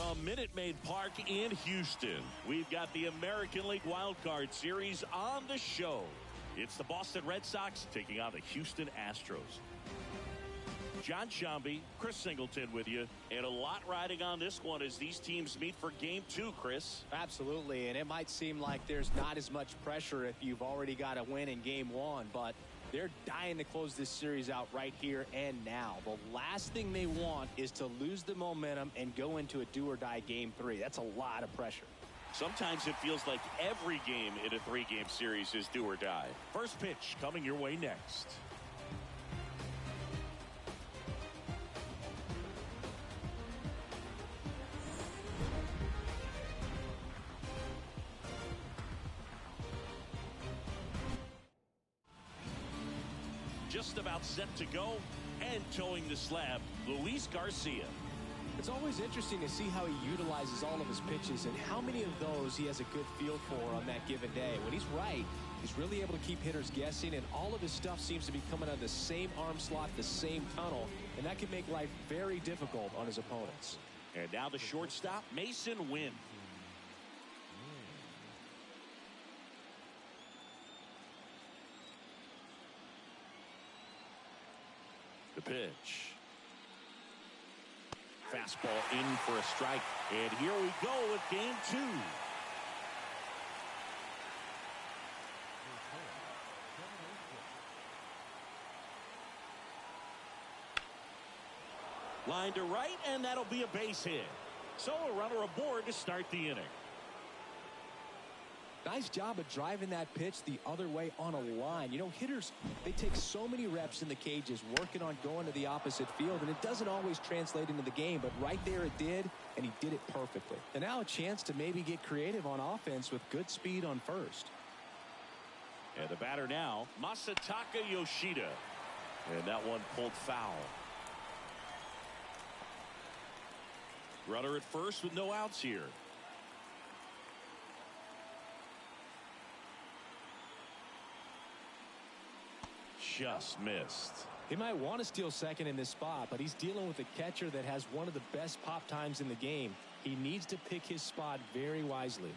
From Minute Maid Park in Houston, we've got the American League Wildcard Series on the show. It's the Boston Red Sox taking on the Houston Astros. John Shambi, Chris Singleton with you, and a lot riding on this one as these teams meet for Game 2, Chris. Absolutely, and it might seem like there's not as much pressure if you've already got a win in Game 1, but they're dying to close this series out right here and now. The last thing they want is to lose the momentum and go into a do-or-die Game 3. That's a lot of pressure. Sometimes it feels like every game in a 3-game series is do or die. First pitch coming your way next. Just about set to go and towing the slab, Luis Garcia. It's always interesting to see how he utilizes all of his pitches and how many of those he has a good feel for on that given day. When he's right, he's really able to keep hitters guessing, and all of his stuff seems to be coming out of the same arm slot, the same tunnel, and that can make life very difficult on his opponents. And now the shortstop, Mason Wynn. The pitch. Fastball in for a strike. And here we go with Game 2. Line to right, and that'll be a base hit. So a runner aboard to start the inning. Nice job of driving that pitch the other way on a line. You know, hitters, they take so many reps in the cages working on going to the opposite field, and it doesn't always translate into the game, but right there it did, and he did it perfectly. And now a chance to maybe get creative on offense with good speed on first. And the batter now, Masataka Yoshida. And that one pulled foul. Runner at first with no outs here. Just missed. He might want to steal second in this spot, but he's dealing with a catcher that has one of the best pop times in the game. He needs to pick his spot very wisely.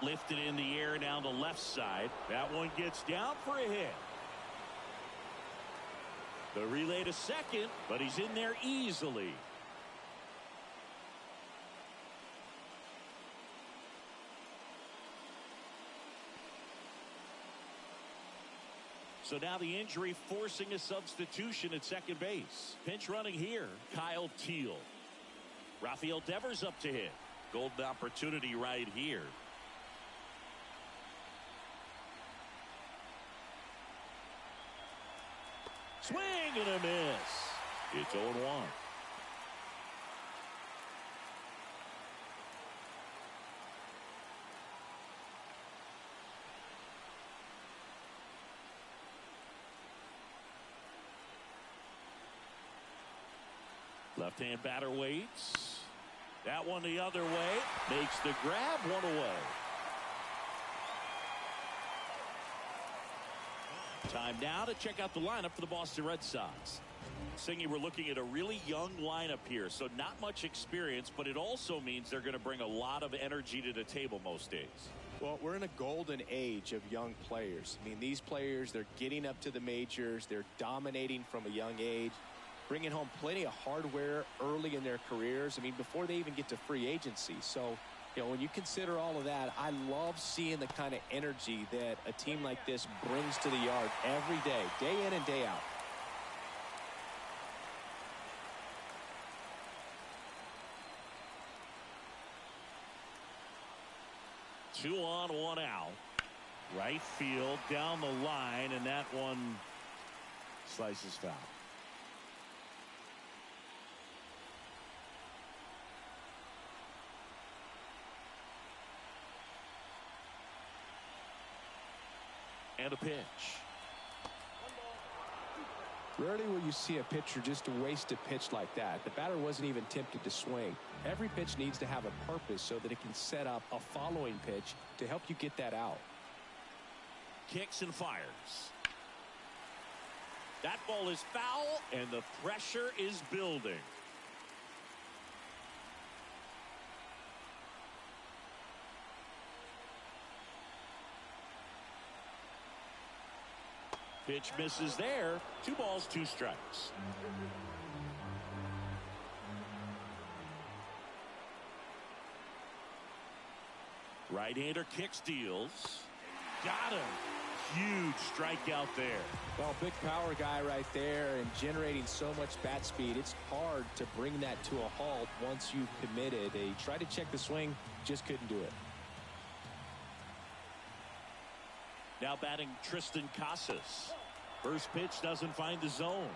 Lifted in the air down the left side. That one gets down for a hit. The relay to second, but he's in there easily. So now the injury forcing a substitution at second base. Pinch running here, Kyle Teal. Rafael Devers up to hit. Golden opportunity right here. Swing and a miss. It's 0-1. Left-hand batter waits. That one the other way. Makes the grab, one away. Time now to check out the lineup for the Boston Red Sox. Singy, we're looking at a really young lineup here, so not much experience, but it also means they're going to bring a lot of energy to the table most days. Well, we're in a golden age of young players. I mean, these players, they're getting up to the majors. They're dominating from a young age, bringing home plenty of hardware early in their careers. I mean, before they even get to free agency. So, you know, when you consider all of that, I love seeing the kind of energy that a team like this brings to the yard every day in and day out. Two on, one out. Right field, down the line, and that one slices foul. And a pitch. Rarely will you see a pitcher just waste a pitch like that. The batter wasn't even tempted to swing. Every pitch needs to have a purpose so that it can set up a following pitch to help you get that out. Kicks and fires. That ball is foul, and the pressure is building. Pitch misses there. 2 balls, 2 strikes. Right-hander kicks, deals. Got him. Huge strikeout there. Well, big power guy right there and generating so much bat speed. It's hard to bring that to a halt once you've committed. They tried to check the swing, just couldn't do it. Now batting Tristan Casas. First pitch doesn't find the zone.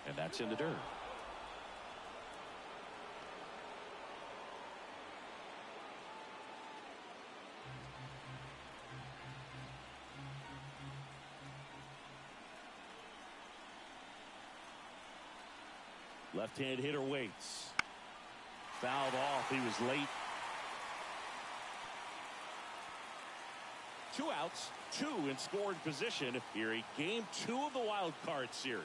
And that's in the dirt. Left-hand hitter waits. Fouled off. He was late. 2 outs, 2 in scoring position here in Game 2 of the Wild Card Series.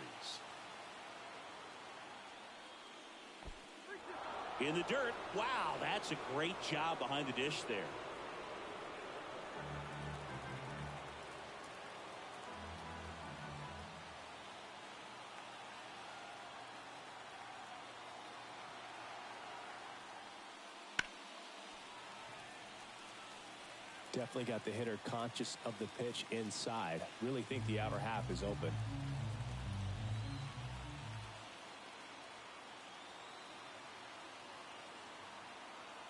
In the dirt. Wow, that's a great job behind the dish there. Definitely got the hitter conscious of the pitch inside. Really think the outer half is open.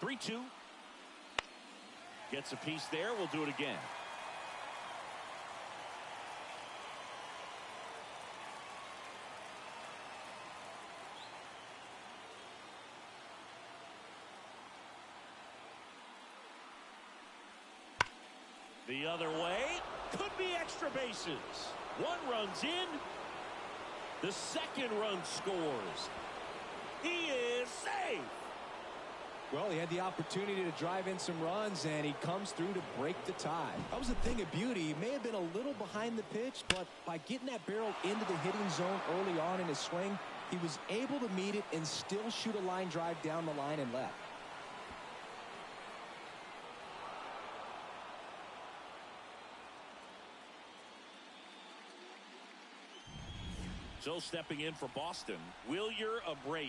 Three-two. Gets a piece there. We'll do it again. The other way. Could be extra bases. 1 run's in. The second run scores. He is safe. Well, he had the opportunity to drive in some runs, and he comes through to break the tie. That was a thing of beauty. He may have been a little behind the pitch, but by getting that barrel into the hitting zone early on in his swing, he was able to meet it and still shoot a line drive down the line and left. So stepping in for Boston, Wilyer Abreu.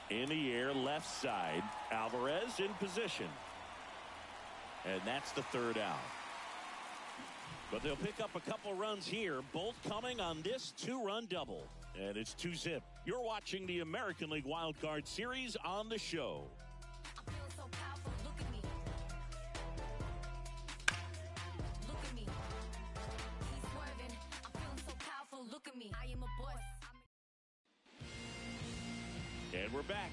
In the air, left side. Alvarez in position. And that's the 3rd out. But they'll pick up a couple runs here, both coming on this 2-run double. And it's 2-zip. You're watching the American League Wild Card Series on the show. And we're back.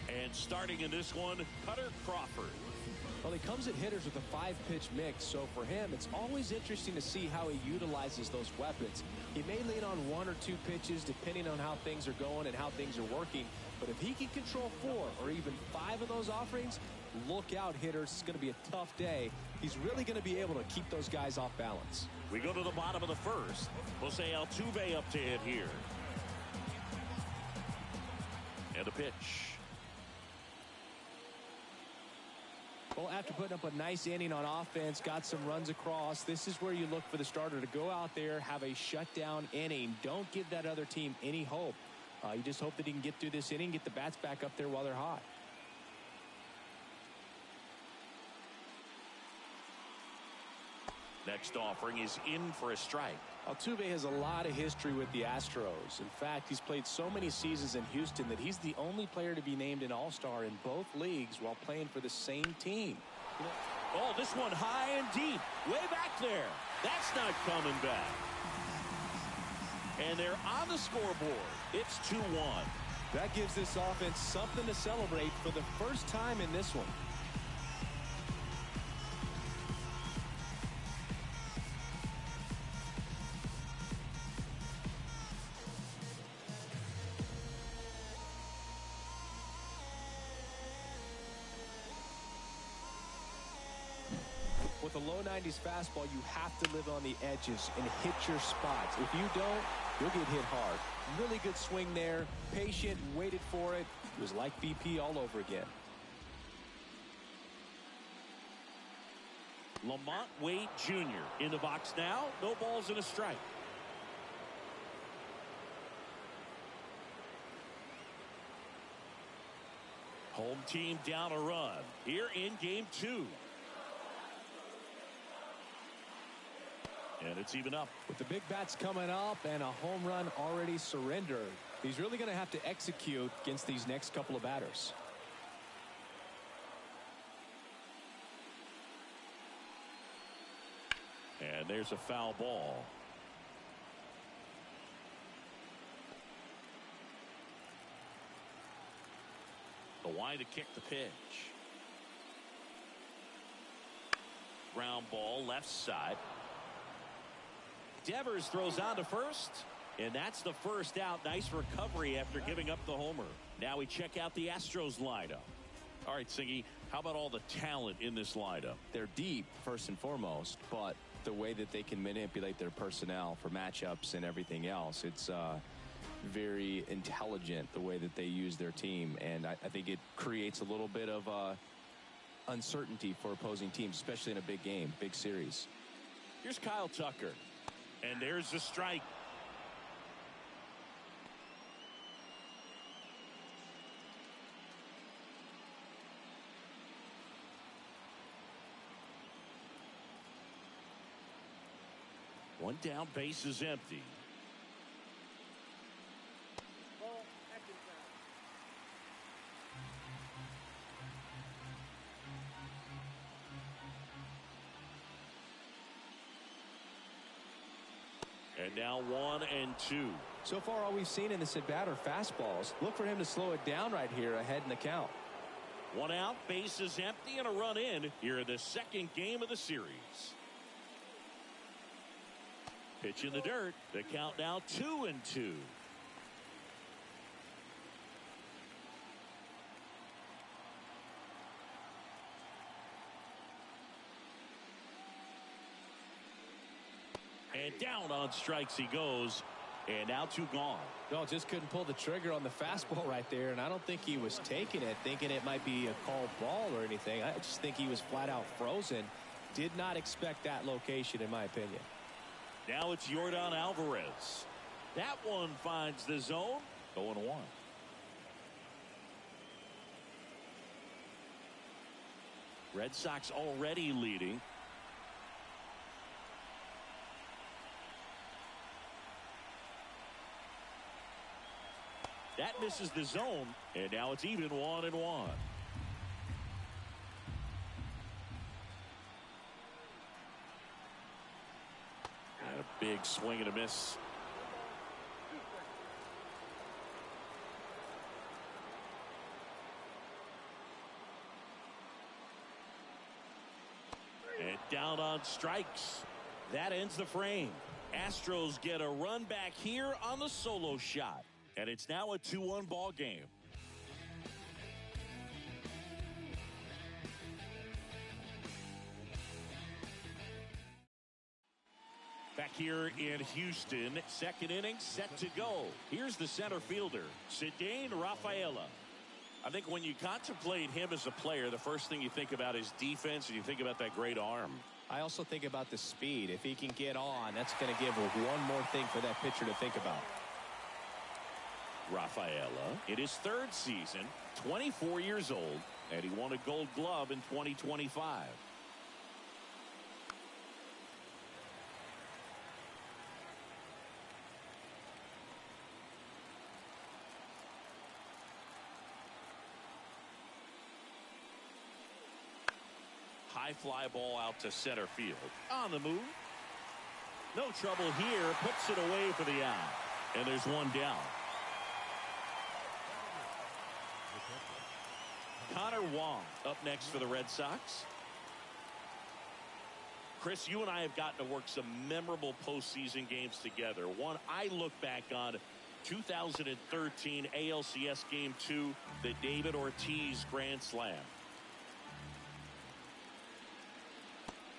And starting in this one, Cutter Crawford. Well, he comes at hitters with a 5-pitch mix, so for him, it's always interesting to see how he utilizes those weapons. He may lean on 1 or 2 pitches depending on how things are going and how things are working, but if he can control 4 or even 5 of those offerings, look out, hitters. It's going to be a tough day. He's really going to be able to keep those guys off balance. We go to the bottom of the 1st. Jose Altuve up to hit here. And a pitch. Well, after putting up a nice inning on offense, got some runs across, this is where you look for the starter to go out there, have a shutdown inning. Don't give that other team any hope. You just hope that he can get through this inning, get the bats back up there while they're hot. Next offering is in for a strike. Altuve has a lot of history with the Astros. In fact, he's played so many seasons in Houston that he's the only player to be named an All-Star in both leagues while playing for the same team. Oh, this one high and deep. Way back there. That's not coming back. And they're on the scoreboard. It's 2-1. That gives this offense something to celebrate for the first time in this one. With a low 90s fastball, you have to live on the edges and hit your spots. If you don't, you'll get hit hard. Really good swing there. Patient, waited for it. It was like BP all over again. Lamont Wade Jr. in the box now. No balls and a strike. Home team down a run here in game 2. And it's even up. With the big bats coming up and a home run already surrendered, he's really going to have to execute against these next couple of batters. And there's a foul ball. The wide to kick the pitch. Ground ball left side. Devers throws on to first, and that's the first out. Nice recovery after giving up the homer. Now we check out the Astros lineup. All right, Singy, how about all the talent in this lineup? They're deep, first and foremost, but the way that they can manipulate their personnel for matchups and everything else, it's very intelligent the way that they use their team, and I think it creates a little bit of uncertainty for opposing teams, especially in a big game, big series. Here's Kyle Tucker. And there's the strike. One down, base is empty. And now 1-2. So far, all we've seen in this at-bat are fastballs. Look for him to slow it down right here ahead in the count. One out, base is empty, and a run in here in the second game of the series. Pitch in the dirt. The count now 2-2. And down on strikes he goes. And now 2 gone. No, just couldn't pull the trigger on the fastball right there. And I don't think he was taking it, thinking it might be a called ball or anything. I just think he was flat out frozen. Did not expect that location, in my opinion. Now it's Yordan Alvarez. That one finds the zone. 0-1. Red Sox already leading. That misses the zone, and now it's even 1-1. And a big swing and a miss. And down on strikes. That ends the frame. Astros get a run back here on the solo shot. And it's now a 2-1 ball game. Back here in Houston, second inning set to go. Here's the center fielder, Ceddanne Rafaela. I think when you contemplate him as a player, the first thing you think about is defense, and you think about that great arm. I also think about the speed. If he can get on, that's going to give one more thing for that pitcher to think about. Rafaela in his third season, 24 years old, and he won a Gold Glove in 2025. high fly ball out to center field. On the move. No trouble here. Puts it away for the out. And there's one down. Connor Wong up next for the Red Sox. Chris, you and I have gotten to work some memorable postseason games together. One I look back on, 2013 ALCS Game 2, the David Ortiz Grand Slam.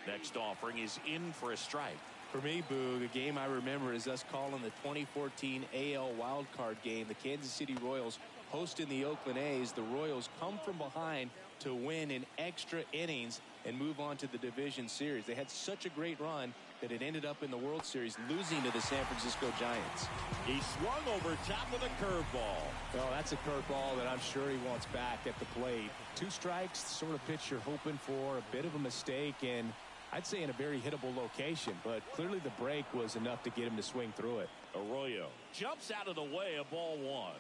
Next offering is in for a strike. For me, Boog, a game I remember is us calling the 2014 AL Wildcard game. The Kansas City Royals hosting the Oakland A's. The Royals come from behind to win in extra innings and move on to the division series. They had such a great run that it ended up in the World Series losing to the San Francisco Giants. He swung over top of the curveball. Well, that's a curveball that I'm sure he wants back at the plate. 2 strikes, sort of pitch you're hoping for, a bit of a mistake, and I'd say in a very hittable location, but clearly the break was enough to get him to swing through it. Arroyo jumps out of the way, a ball 1.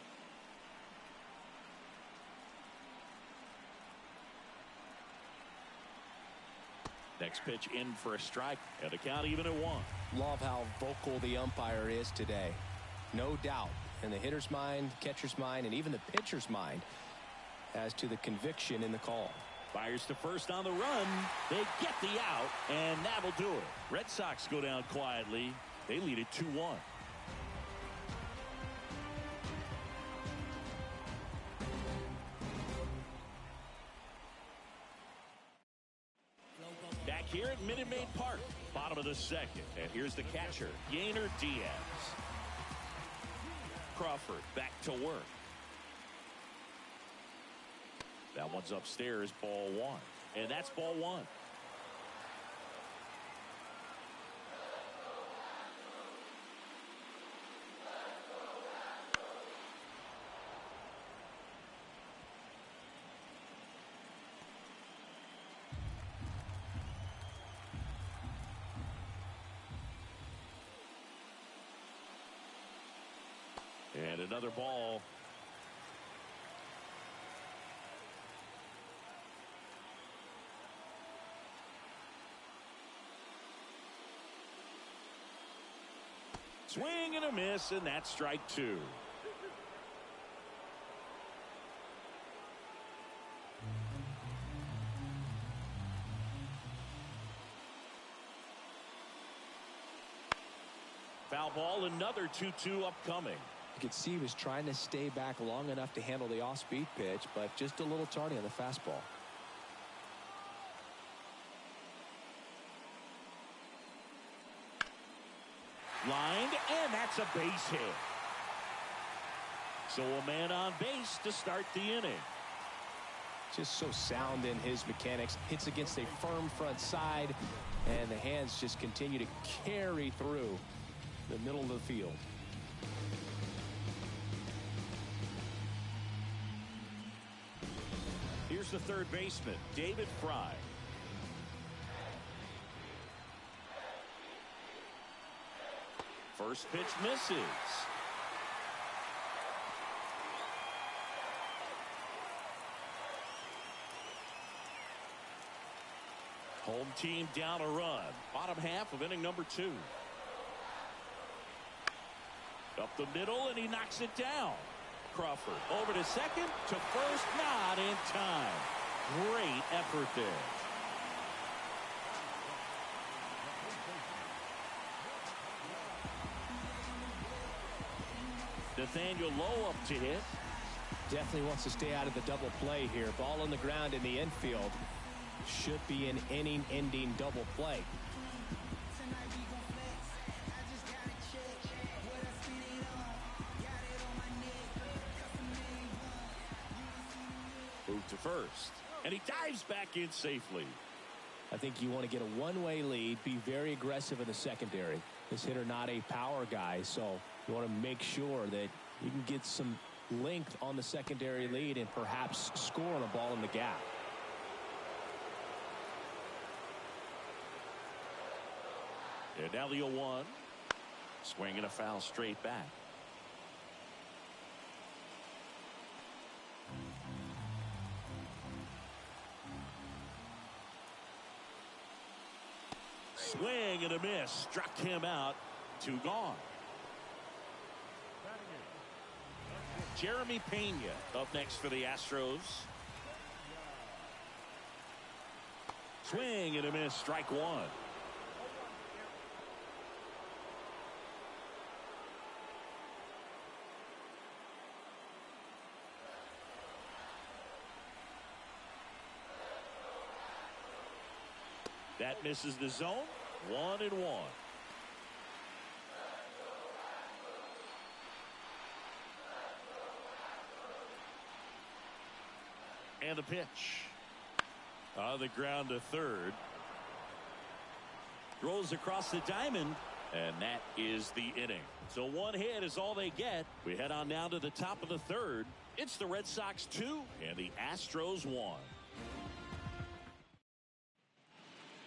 Next pitch in for a strike, and the count even at 1. Love how vocal the umpire is today. No doubt in the hitter's mind, catcher's mind, and even the pitcher's mind as to the conviction in the call. Fires to first on the run. They get the out, and that'll do it. Red Sox go down quietly. They lead it 2-1. Back here at Minute Maid Park, bottom of the second. And here's the catcher, Yainer Diaz. Crawford back to work. That one's upstairs, ball 1. And that's ball 1. And another ball. Swing and a miss, and that's strike 2. Foul ball, another 2-2 upcoming. You could see he was trying to stay back long enough to handle the off-speed pitch, but just a little tardy on the fastball. Lined, and that's a base hit. So a man on base to start the inning. Just so sound in his mechanics. Hits against a firm front side, and the hands just continue to carry through the middle of the field. Here's the third baseman, David Fry. First pitch misses. Home team down a run. Bottom half of inning number 2. Up the middle, and he knocks it down. Crawford over to second, to first, not in time. Great effort there. Nathaniel Lowe up to hit. Definitely wants to stay out of the double play here. Ball on the ground in the infield. Should be an inning-ending double play. Move to first, and he dives back in safely. I think you want to get a one-way lead, be very aggressive in the secondary. This hitter not a power guy, so you want to make sure that you can get some length on the secondary lead and perhaps score on a ball in the gap. And now the 0-1. Swing and a foul straight back. and a miss. Struck him out. 2 gone. Jeremy Pena up next for the Astros. Swing and a miss. Strike 1. That misses the zone. 1-1. And the pitch. On the ground to third. Rolls across the diamond. And that is the inning. So 1 hit is all they get. We head on down to the top of the third. It's the Red Sox 2 and the Astros 1.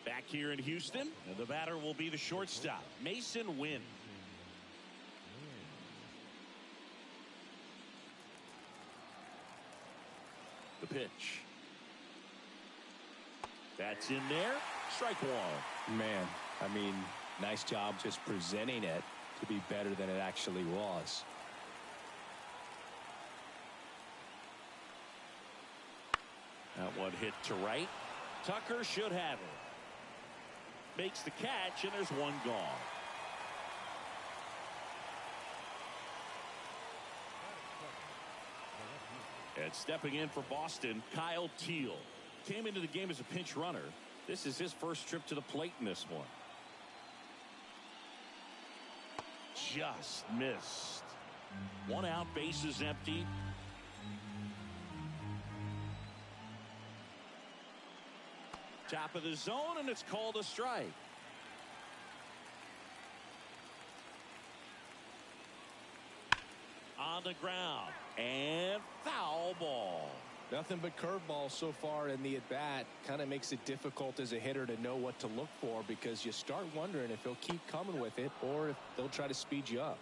Back here in Houston, and the batter will be the shortstop, Mason Wynn. The pitch. That's in there. Strike 1. Man, I mean, nice job just presenting it to be better than it actually was. That one hit to right. Tucker should have it. Makes the catch, and there's 1 gone. And stepping in for Boston, Kyle Teal. Came into the game as a pinch runner. This is his first trip to the plate in this one. Just missed. 1 out, bases empty. Top of the zone, and it's called a strike. On the ground, and foul ball. Nothing but curveballs so far in the at-bat. Kind of makes it difficult as a hitter to know what to look for, because you start wondering if he'll keep coming with it or if they'll try to speed you up.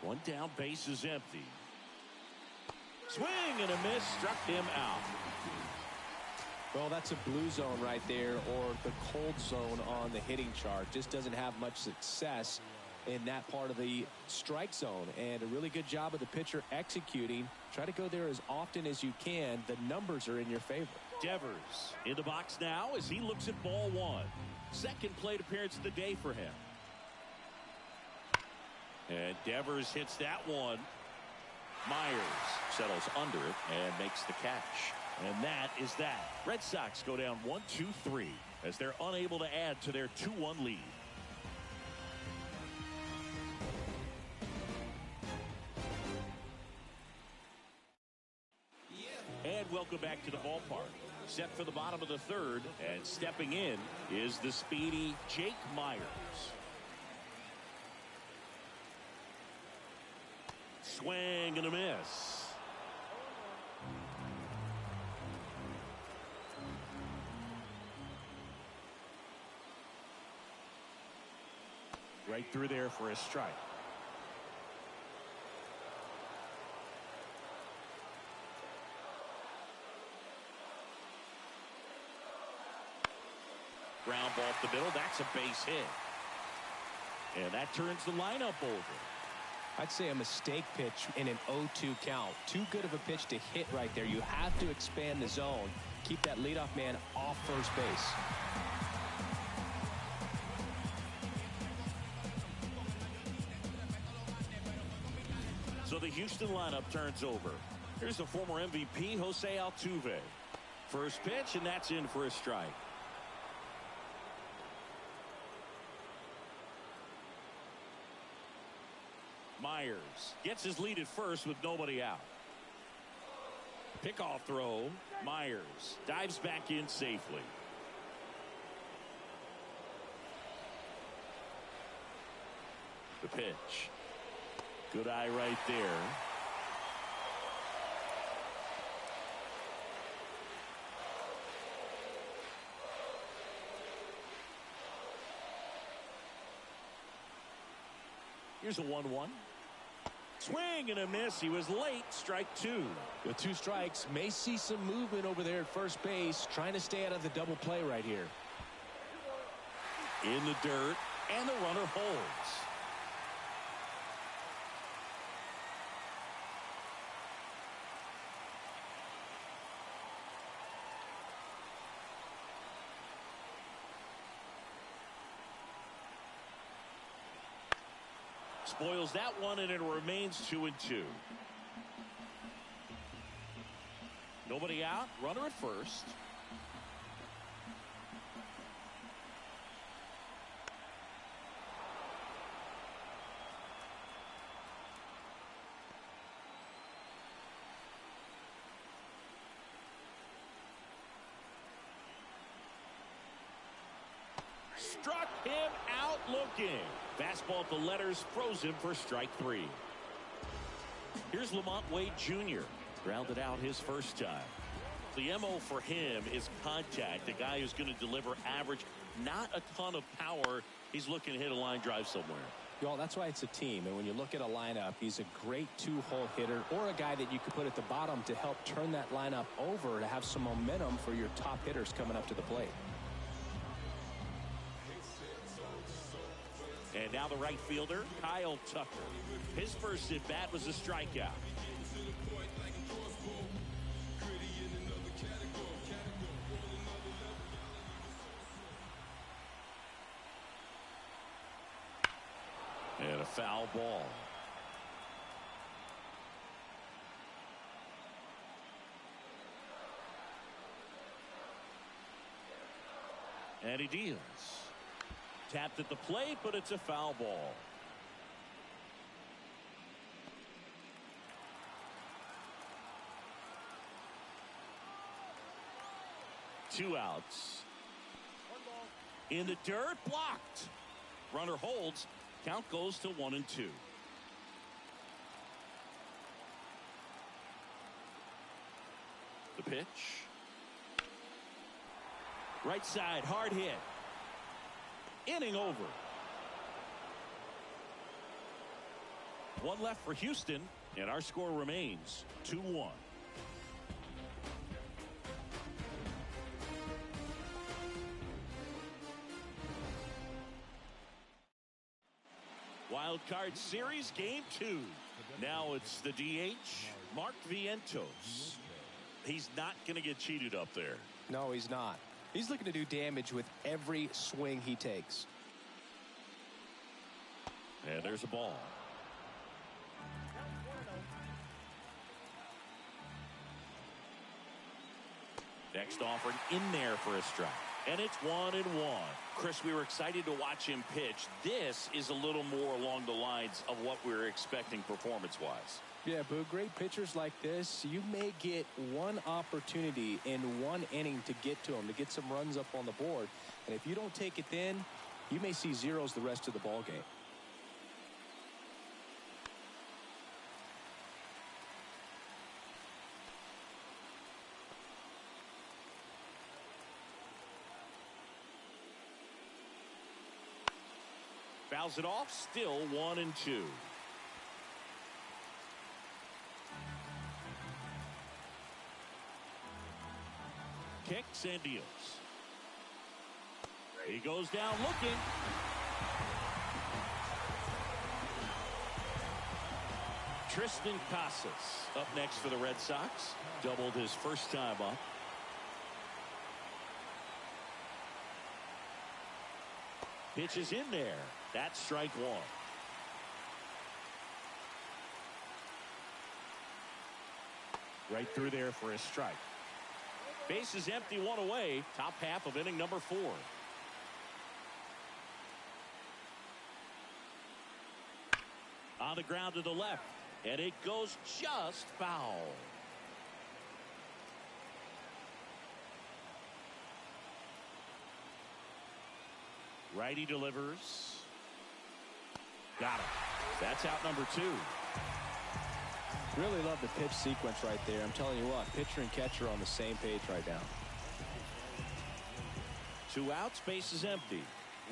One down, base is empty. Swing and a miss, struck him out. Well, that's a blue zone right there, or the cold zone on the hitting chart. Just doesn't have much success in that part of the strike zone, and a really good job of the pitcher executing. Try to go there as often as you can. The numbers are in your favor. Devers in the box now as he looks at ball 1. Second plate appearance of the day for him. And Devers hits that one. Myers settles under it and makes the catch. And that is that. Red Sox go down 1-2-3 as they're unable to add to their 2-1 lead. And welcome back to the ballpark. Set for the bottom of the third, and stepping in is the speedy Jake Myers. Swing and a miss. Right through there for a strike. Ground ball off the middle. That's a base hit. And that turns the lineup over. I'd say a mistake pitch in an 0-2 count. Too good of a pitch to hit right there. You have to expand the zone. Keep that leadoff man off first base. So the Houston lineup turns over. Here's the former MVP, Jose Altuve. First pitch, and that's in for a strike. Myers gets his lead at first with nobody out. Pickoff throw. Myers dives back in safely. The pitch. Good eye right there. Here's a 1-1. Swing and a miss. He was late. Strike two. The 2 strikes. May see some movement over there at first base, trying to stay out of the double play right here. In the dirt, and the runner holds. Spoils that one, and it remains 2-2. Nobody out. Runner at first. Struck him out looking. Fastball at the letters, froze him for strike 3. Here's Lamont Wade Jr. Grounded out his first time. The MO for him is contact. A guy who's going to deliver average, not a ton of power. He's looking to hit a line drive somewhere. Y'all, that's why it's a team. And when you look at a lineup, he's a great 2-hole hitter, or a guy that you could put at the bottom to help turn that lineup over to have some momentum for your top hitters coming up to the plate. And now the right fielder, Kyle Tucker. His first at bat was a strikeout. And a foul ball. And he deals. Tapped at the plate, but it's a foul ball. Two outs. In the dirt, blocked. Runner holds. Count goes to 1-2. The pitch. Right side, hard hit. Inning over. One left for Houston, and our score remains 2-1. Wild Card Series Game 2. Now it's the DH, Mark Vientos. He's not going to get cheated up there. No, he's not. He's looking to do damage with every swing he takes. And there's a ball. Next offering in there for a strike. And it's 1-1. Chris, we were excited to watch him pitch. This is a little more along the lines of what we were expecting performance-wise. Yeah, Boo, great pitchers like this, you may get one opportunity in one inning to get to them, to get some runs up on the board. And if you don't take it then, you may see zeros the rest of the ball game. Fouls it off, still 1-2. Kicks and deals. He goes down looking. Tristan Casas up next for the Red Sox. Doubled his first time up. Pitch is in there. That's strike one. Right through there for a strike. Base is empty, one away. Top half of inning number 4. On the ground to the left. And it goes just foul. Righty delivers. Got it. That's out number 2. Really love the pitch sequence right there. I'm telling you what, pitcher and catcher are on the same page right now. 2 outs, base is empty.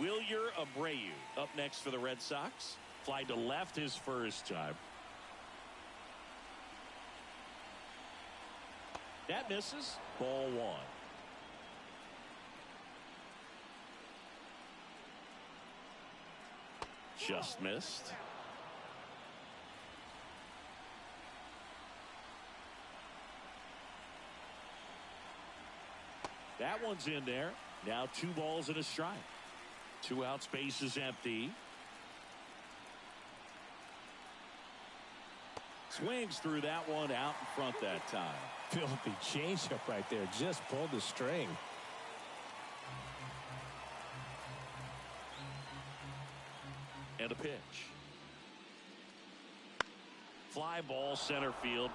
Wilyer Abreu up next for the Red Sox. Fly to left his first time. That misses. Ball one. Just missed. That one's in there. Now 2 balls and a strike. 2 outs, base is empty. Swings through that one out in front that time. Filthy changeup right there. Just pulled the string. And a pitch. Fly ball center field.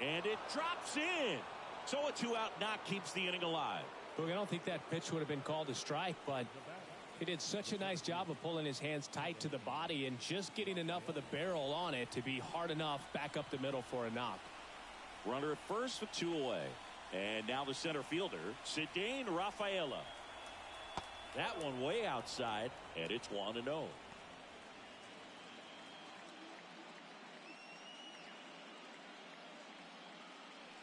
And it drops in. So a 2-out knock keeps the inning alive. Look, I don't think that pitch would have been called a strike, but he did such a nice job of pulling his hands tight to the body and just getting enough of the barrel on it to be hard enough back up the middle for a knock. Runner at first with 2 away. And now the center fielder, Cedane Rafaela. That one way outside, and it's 1-0.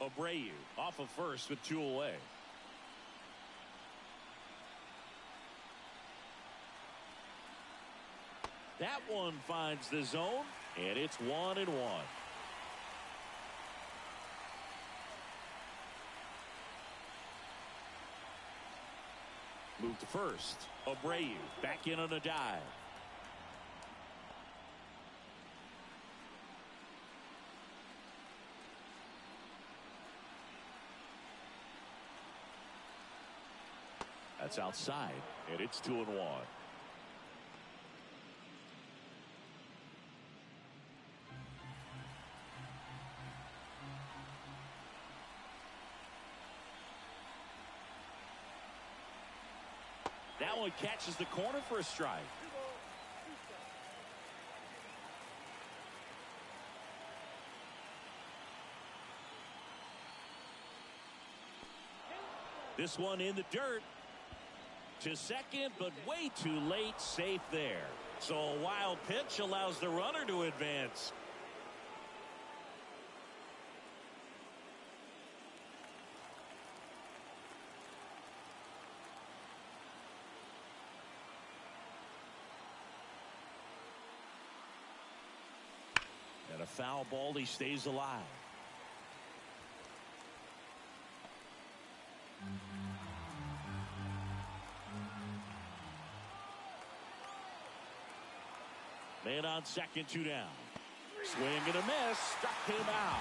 Abreu off of first with 2 away. That one finds the zone, and it's 1-1. Move to first. Abreu back in on a dive. That's outside, and it's 2-1. That one catches the corner for a strike. This one in the dirt. To second, but way too late. Safe there. So a wild pitch allows the runner to advance. And a foul ball, he stays alive. Man on second, 2 down. Swing and a miss. Struck him out.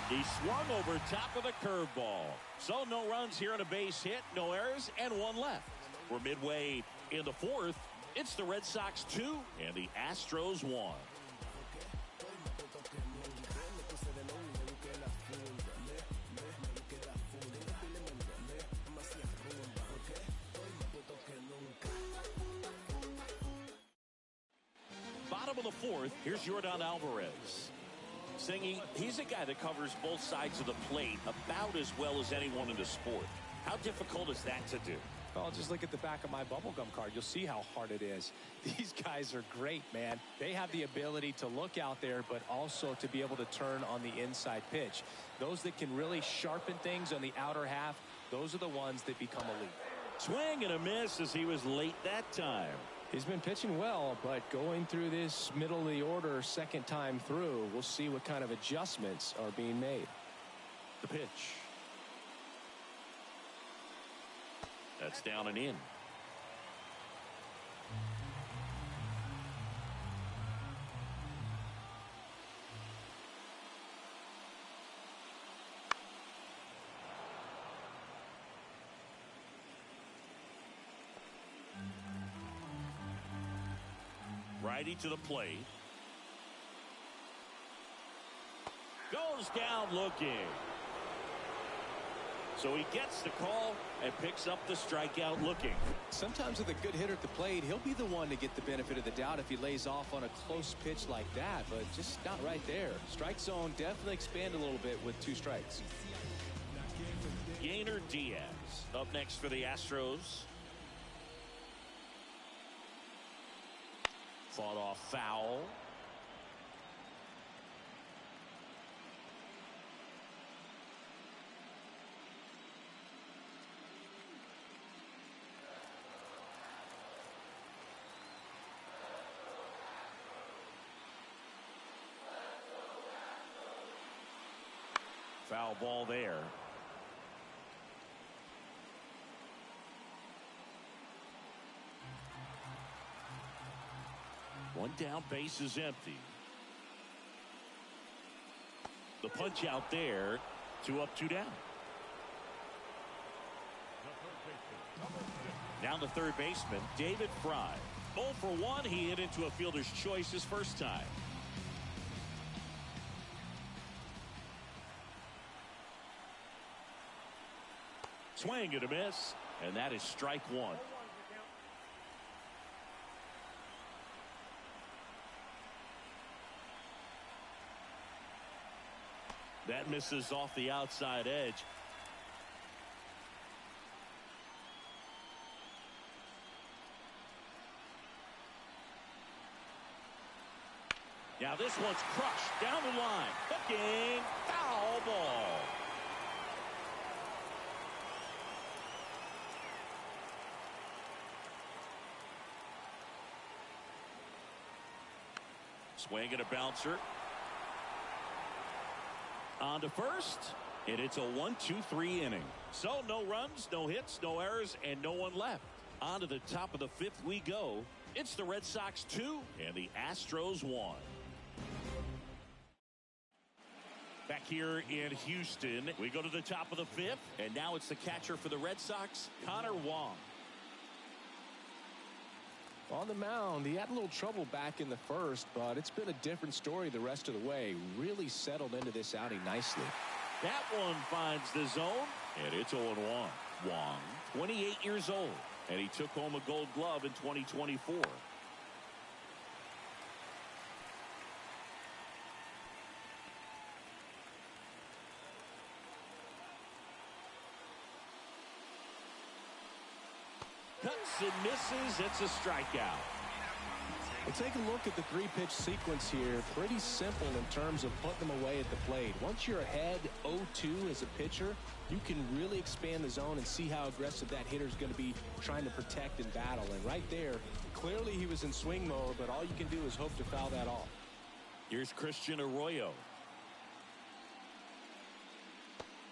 He swung over top of the curveball. So no runs here on a base hit, no errors, and 1 left. We're midway in the 4th. It's the Red Sox 2 and the Astros 1. Bottom of the 4th, here's Yordan Alvarez. Singing, he's a guy that covers both sides of the plate about as well as anyone in the sport. How difficult is that to do? Well, just look at the back of my bubblegum card. You'll see how hard it is. These guys are great, man. They have the ability to look out there, but also to be able to turn on the inside pitch. Those that can really sharpen things on the outer half, those are the ones that become elite. Swing and a miss as he was late that time. He's been pitching well, but going through this middle of the order second time through, we'll see what kind of adjustments are being made. The pitch. That's down and in. Righty to the plate. Goes down looking. So he gets the call and picks up the strikeout looking. Sometimes with a good hitter at the plate, he'll be the one to get the benefit of the doubt if he lays off on a close pitch like that, but just not right there. Strike zone definitely expand a little bit with 2 strikes. Yainer Diaz up next for the Astros. Fought off foul. Foul ball there. One down, base is empty. The punch out there. 2 up, 2 down. Now the third baseman, David Fry. 0 for 1. He hit into a fielder's choice his first time. Swing and a miss, and that is strike 1. That misses off the outside edge. Now this one's crushed down the line. Hooking, foul ball. Swing and a bouncer. On to first, and it's a 1-2-3 inning. So no runs, no hits, no errors, and no one left. On to the top of the 5th we go. It's the Red Sox 2 and the Astros 1. Back here in Houston, we go to the top of the 5th, and now it's the catcher for the Red Sox, Connor Wong. On the mound, he had a little trouble back in the first, but it's been a different story the rest of the way. Really settled into this outing nicely. That one finds the zone, and it's 0-1. Wong, 28 years old, and he took home a Gold Glove in 2024. Cuts and misses. It's a strikeout. Well, take a look at the 3-pitch sequence here. Pretty simple in terms of putting them away at the plate. Once you're ahead 0-2 as a pitcher, you can really expand the zone and see how aggressive that hitter is going to be trying to protect and battle. And right there, clearly he was in swing mode, but all you can do is hope to foul that off. Here's Christian Arroyo.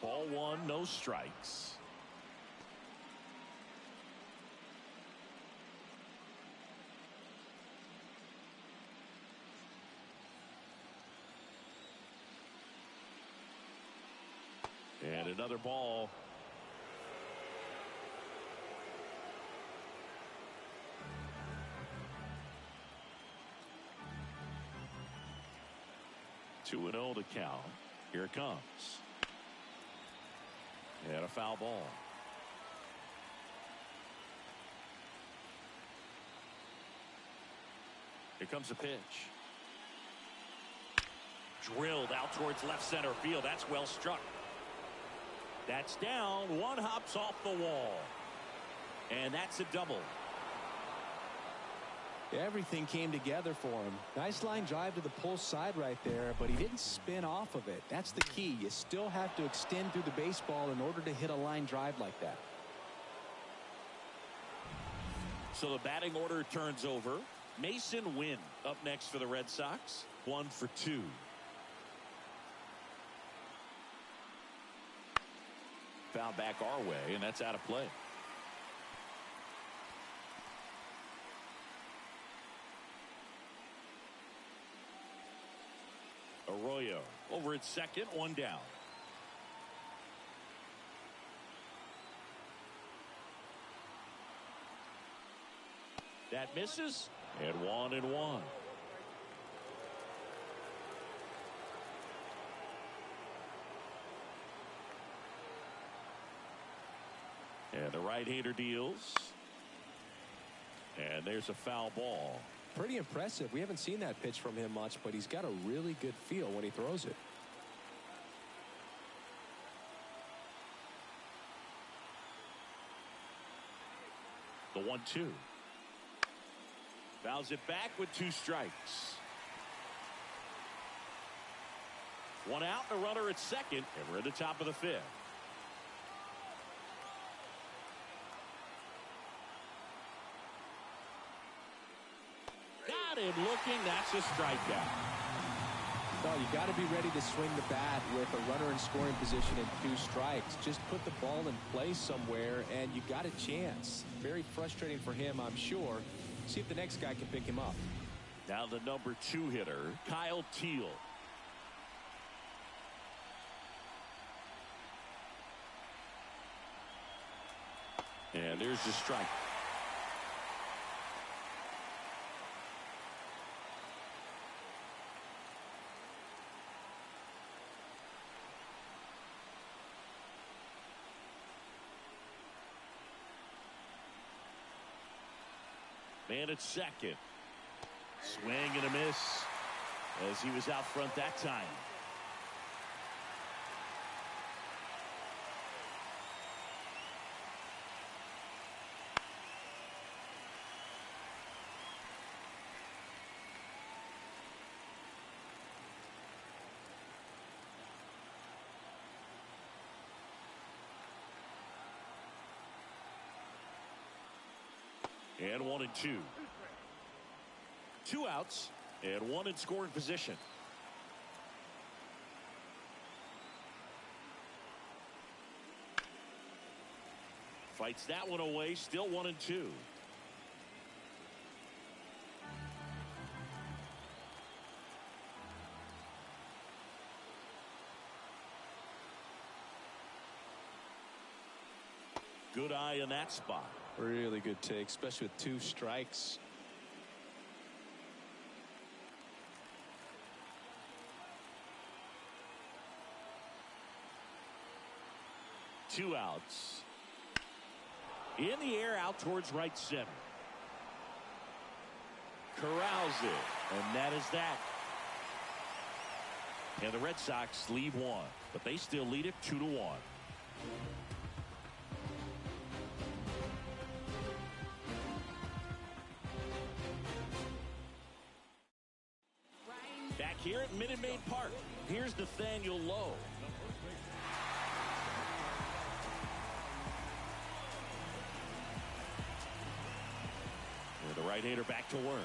Ball 1, no strikes. And another ball. Two 2-0 to count. Here it comes. And a foul ball. Here comes a pitch. Drilled out towards left center field. That's well struck. That's down. One hops off the wall. And that's a double. Everything came together for him. Nice line drive to the pull side right there, but he didn't spin off of it. That's the key. You still have to extend through the baseball in order to hit a line drive like that. So the batting order turns over. Mason Wynn up next for the Red Sox. 1 for 2. Foul back our way, and that's out of play. Arroyo over at second, 1 down. That misses, and 1-1. And the right-hander deals. And there's a foul ball. Pretty impressive. We haven't seen that pitch from him much, but he's got a really good feel when he throws it. The 1-2. Fouls it back with 2 strikes. 1 out, a runner at second, and we're at the top of the 5th. Got him looking. That's a strikeout. Well, you got to be ready to swing the bat with a runner in scoring position and 2 strikes. Just put the ball in play somewhere, and you got a chance. Very frustrating for him, I'm sure. See if the next guy can pick him up. Now the number 2 hitter, Kyle Teal. And there's the strike. Man at second. Swing and a miss as he was out front that time. And 1 and 2. 2 outs and 1 in scoring position. Fights that one away. Still 1 and 2. Good eye in that spot. Really good take, especially with 2 strikes. Two outs. In the air out towards right center. Corrals it, and that is that. And the Red Sox lead 1, but they still lead it 2-1. Back here at Minute Maid Park, here's Nathaniel Lowe. And the right-hander back to work.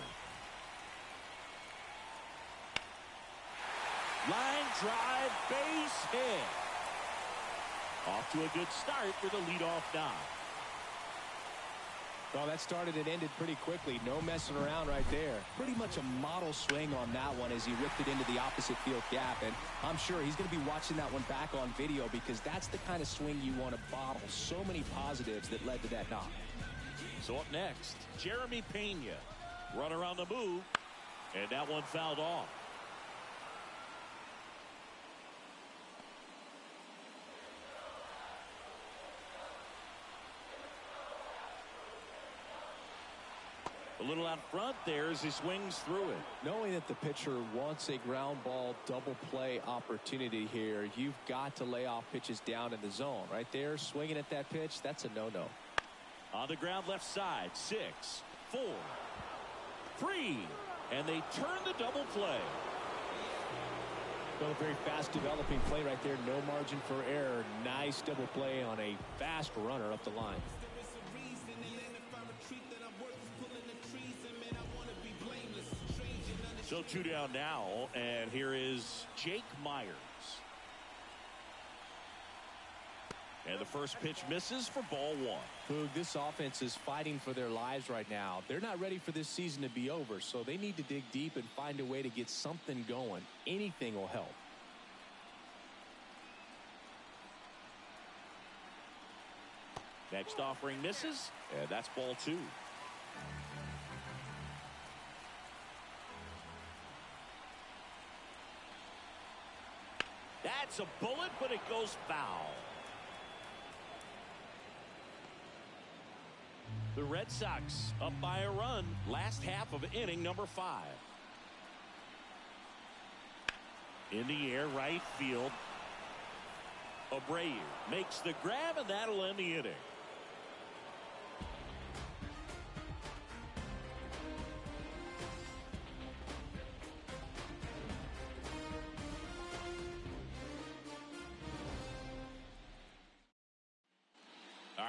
Line drive, base hit. Off to a good start with a leadoff knock. Well, that started and ended pretty quickly. No messing around right there. Pretty much a model swing on that one as he ripped it into the opposite field gap. And I'm sure he's going to be watching that one back on video because that's the kind of swing you want to bottle. So many positives that led to that knock. So up next, Jeremy Pena. Runner on the move. And that one fouled off. A little out front there as he swings through it. Knowing that the pitcher wants a ground ball double play opportunity here, you've got to lay off pitches down in the zone. Right there, swinging at that pitch, that's a no-no. On the ground left side, 6, 4, 3, and they turn the double play. Well, a very fast developing play right there. No margin for error. Nice double play on a fast runner up the line. So 2 down now, and here is Jake Myers. And the first pitch misses for ball 1. Boog, this offense is fighting for their lives right now. They're not ready for this season to be over, so they need to dig deep and find a way to get something going. Anything will help. Next offering misses, and that's ball 2. That's a bullet, but it goes foul. The Red Sox up by a run, last half of inning number 5. In the air, right field. Abreu makes the grab, and that'll end the inning.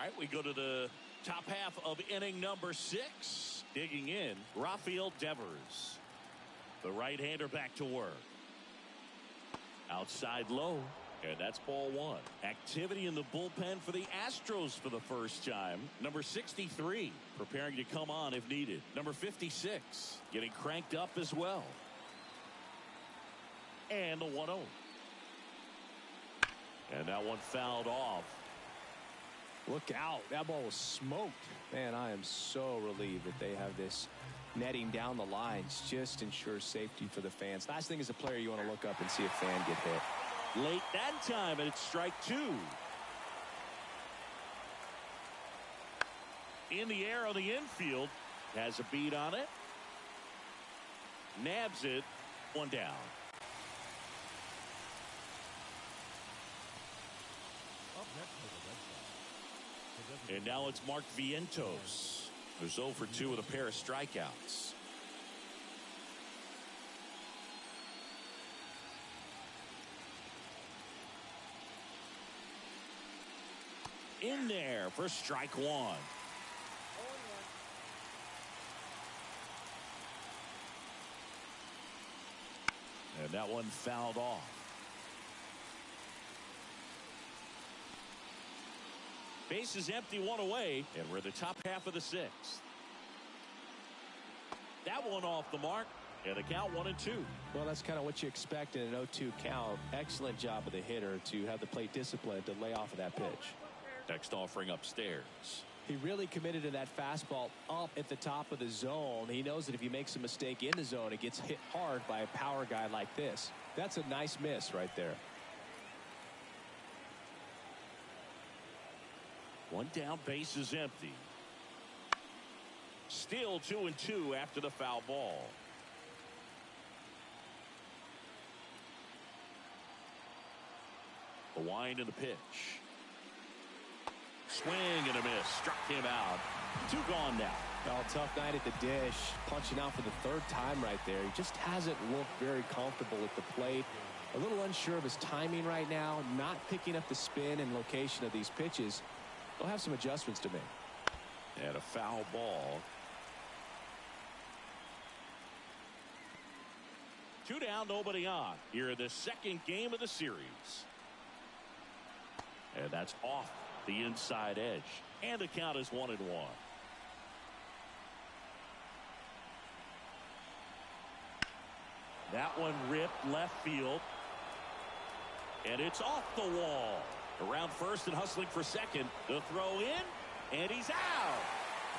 right, we go to the top half of inning number 6. Digging in, Rafael Devers. The right-hander back to work. Outside low, and that's ball 1. Activity in the bullpen for the Astros for the first time. Number 63 preparing to come on if needed. Number 56 getting cranked up as well. And the 1-0. And that one fouled off. Look out. That ball was smoked. Man, I am so relieved that they have this netting down the lines. Just ensures safety for the fans. Last thing as a player, you want to look up and see a fan get hit. Late that time, and it's strike 2. In the air on the infield. Has a beat on it. Nabs it. 1 down. And now it's Mark Vientos, who's 0 for 2 with a pair of strikeouts. In there for strike 1. And that one fouled off. Base is empty, 1 away, and we're in the top half of the 6th. That one off the mark, and the count 1-2. Well, that's kind of what you expect in an 0-2 count. Excellent job of the hitter to have the plate discipline to lay off of that pitch. Next offering upstairs. He really committed to that fastball up at the top of the zone. He knows that if he makes a mistake in the zone, it gets hit hard by a power guy like this. That's a nice miss right there. 1 down, base is empty. Still 2-2 after the foul ball. The wind of the pitch. Swing and a miss. Struck him out. 2 gone now. Oh, tough night at the dish. Punching out for the 3rd time right there. He just hasn't looked very comfortable at the plate. A little unsure of his timing right now. Not picking up the spin and location of these pitches. He'll have some adjustments to make. And a foul ball. 2 down, nobody on. Here in the 2nd game of the series. And that's off the inside edge. And the count is 1-1. That one ripped left field. And it's off the wall. Around first and hustling for second. The throw in. And he's out.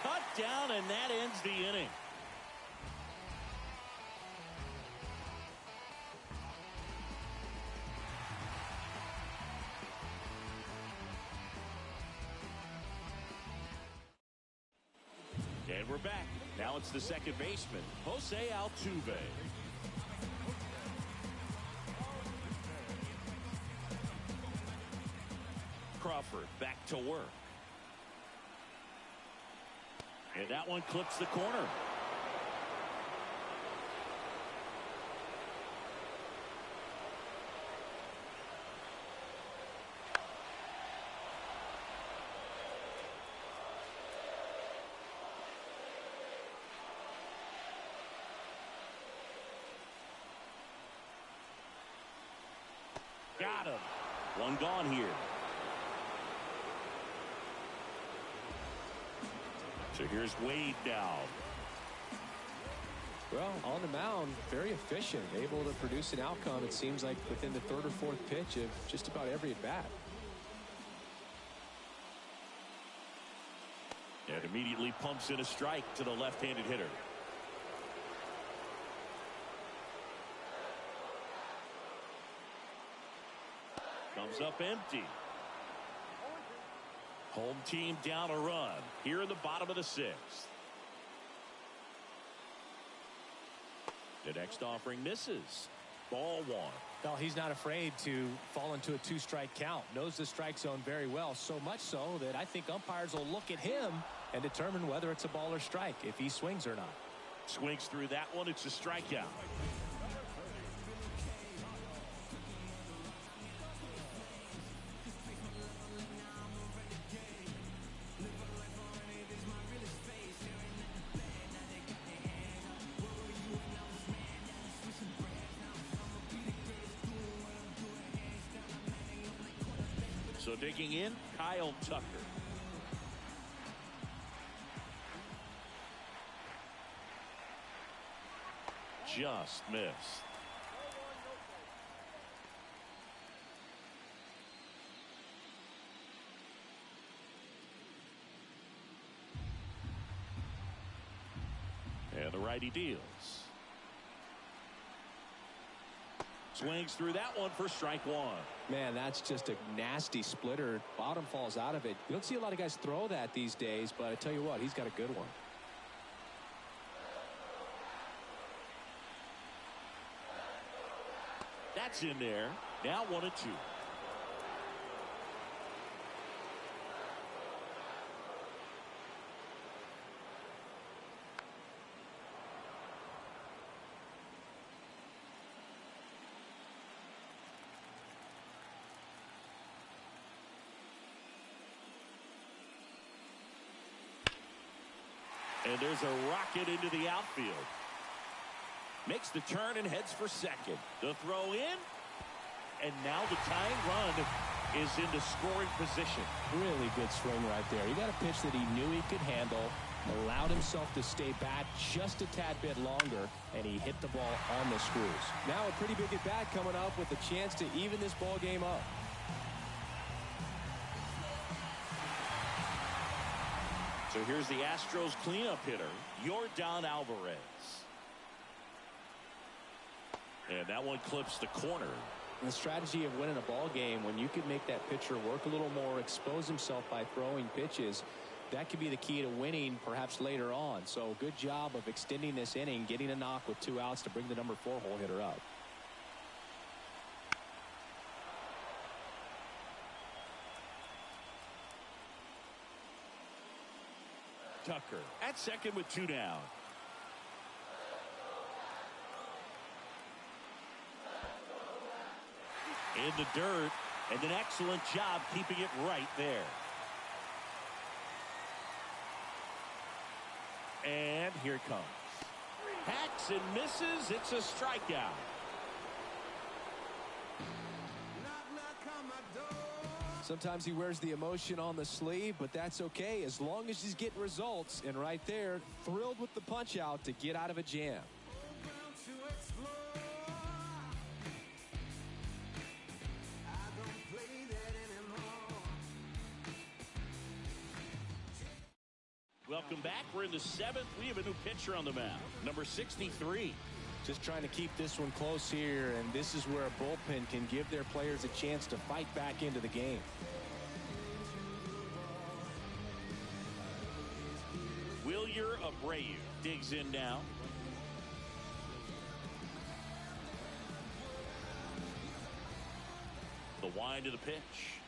Cut down, and that ends the inning. And we're back. Now it's the second baseman, Jose Altuve. Crawford back to work. And that one clips the corner. Got him. 1 gone here. So here's Wade now. Well, on the mound, very efficient, able to produce an outcome, it seems like, within the 3rd or 4th pitch of just about every at-bat. And immediately pumps in a strike to the left-handed hitter. Comes up empty. Home team down a run here in the bottom of the 6th. The next offering misses. Ball 1. Well, he's not afraid to fall into a 2-strike count. Knows the strike zone very well, so much so that I think umpires will look at him and determine whether it's a ball or strike, if he swings or not. Swings through that one. It's a strikeout. So digging in, Kyle Tucker. Just missed. And the righty deals. Swings through that one for strike one. Man, that's just a nasty splitter. Bottom falls out of it. You don't see a lot of guys throw that these days, but I tell you what, he's got a good one. That's in there. Now 1-2. And there's a rocket into the outfield. Makes the turn and heads for second. The throw in. And now the tying run is into scoring position. Really good swing right there. He got a pitch that he knew he could handle, allowed himself to stay back just a tad bit longer, and he hit the ball on the screws. Now a pretty big at bat coming up with a chance to even this ball game up. So here's the Astros cleanup hitter, Yordan Alvarez. And that one clips the corner. And the strategy of winning a ball game, when you can make that pitcher work a little more, expose himself by throwing pitches, that could be the key to winning perhaps later on. So good job of extending this inning, getting a knock with 2 outs to bring the number 4 hole hitter up. Tucker at second with 2 down. In the dirt, and an excellent job keeping it right there. And here it comes. Hacks and misses. It's a strikeout. Sometimes he wears the emotion on the sleeve, but that's okay as long as he's getting results. And right there, thrilled with the punch out to get out of a jam. Welcome back. We're in the 7th. We have a new pitcher on the mound, number 63. Just trying to keep this one close here, and this is where a bullpen can give their players a chance to fight back into the game. Wilyer Abreu digs in now. The wind of the pitch.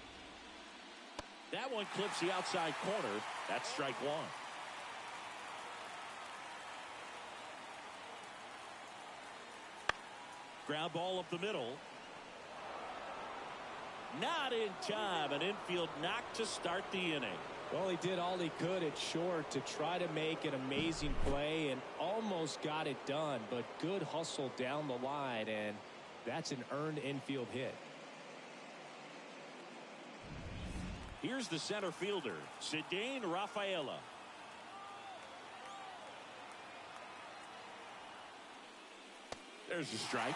That one clips the outside corner. That's strike one. Ground ball up the middle. Not in time. An infield knock to start the inning. Well, he did all he could at short to try to make an amazing play and almost got it done, but good hustle down the line, and that's an earned infield hit. Here's the center fielder, Cedane Rafaela. There's a strike.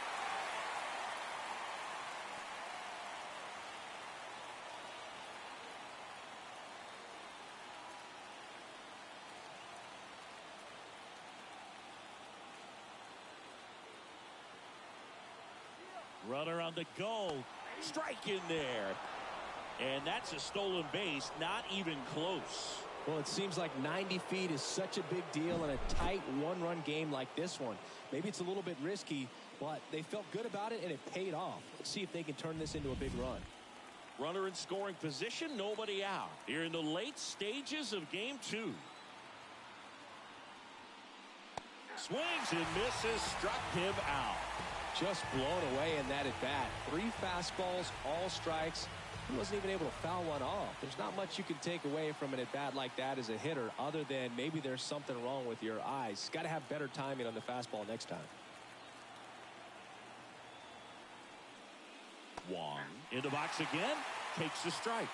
Runner on the go. Strike in there. And that's a stolen base, not even close. Well, it seems like 90 feet is such a big deal in a tight one-run game like this one. Maybe it's a little bit risky, but they felt good about it, and it paid off. Let's see if they can turn this into a big run. Runner in scoring position, nobody out. Here in the late stages of game 2. Swings and misses, struck him out. Just blown away in that at-bat. 3 fastballs, all strikes. He wasn't even able to foul one off. There's not much you can take away from an at-bat like that as a hitter other than maybe there's something wrong with your eyes. Got to have better timing on the fastball next time. Wong in the box again. takes the strike.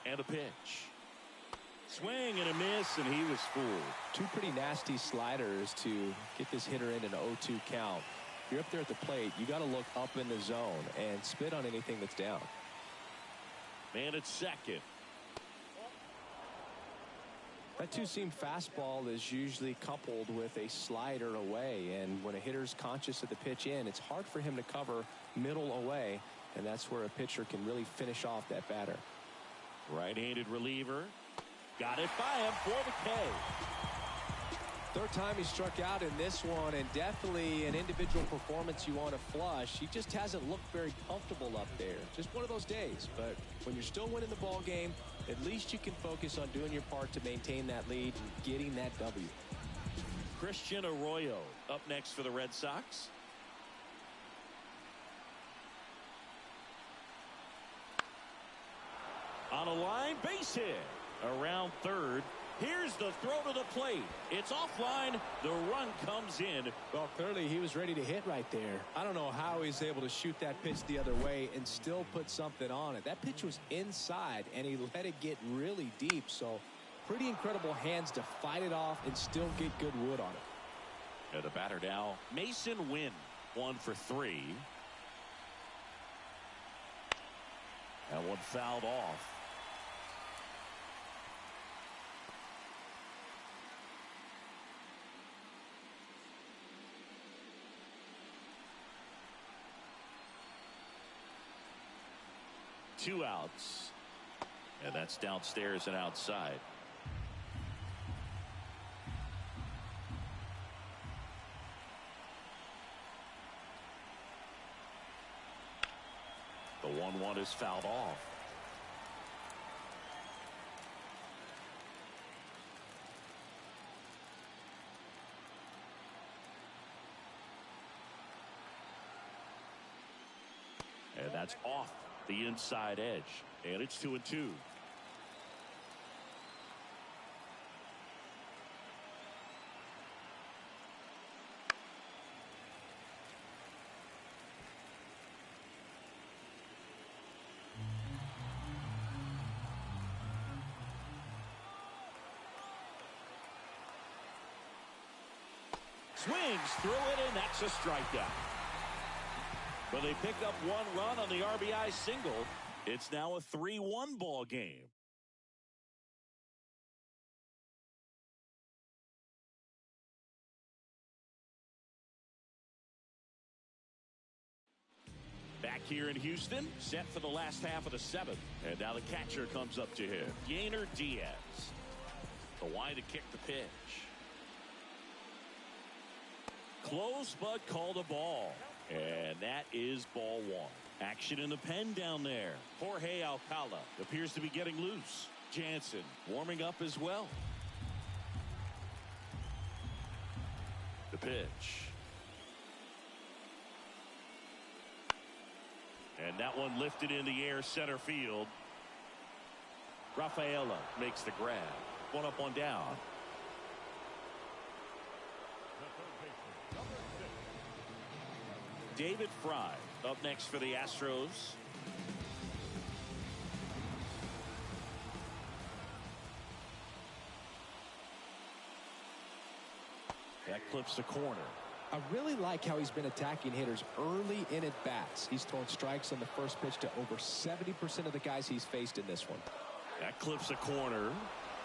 And a pitch. Swing and a miss, and he was fooled. Two pretty nasty sliders to get this hitter in an 0-2 count. You're up there at the plate. You got to look up in the zone and spit on anything that's down. Man at second. That two-seam fastball is usually coupled with a slider away, and when a hitter's conscious of the pitch in, it's hard for him to cover middle away, and that's where a pitcher can really finish off that batter. Right-handed reliever. Got it by him for the K. Third time he struck out in this one, and definitely an individual performance you want to flush. He just hasn't looked very comfortable up there. Just one of those days. But when you're still winning the ball game, at least you can focus on doing your part to maintain that lead and getting that W. Christian Arroyo up next for the Red Sox. On a line, base hit. Around third. Here's the throw to the plate. It's offline. The run comes in. Well, clearly he was ready to hit right there. I don't know how he's able to shoot that pitch the other way and still put something on it. That pitch was inside, and he let it get really deep. So pretty incredible hands to fight it off and still get good wood on it. And the batter now, Mason Wynn, 1 for 3. That one fouled off. Two outs. And that's downstairs and outside. The 1-1 is fouled off. And that's off the inside edge, and it's 2-2. Swings through it, and that's a strikeout. But they picked up 1 run on the RBI single. It's now a 3-1 ball game. Back here in Houston, set for the last half of the 7th. And now the catcher comes up to him, Yainer Diaz. The wide to kick the pitch. Close, but called a ball. And that is ball 1. Action in the pen down there. Jorge Alcala appears to be getting loose. Jansen warming up as well. The pitch. And that one lifted in the air center field. Rafaela makes the grab. 1 up, 1 down. David Fry up next for the Astros. That clips the corner. I really like how he's been attacking hitters early in at bats. He's thrown strikes on the first pitch to over 70% of the guys he's faced in this one. That clips the corner.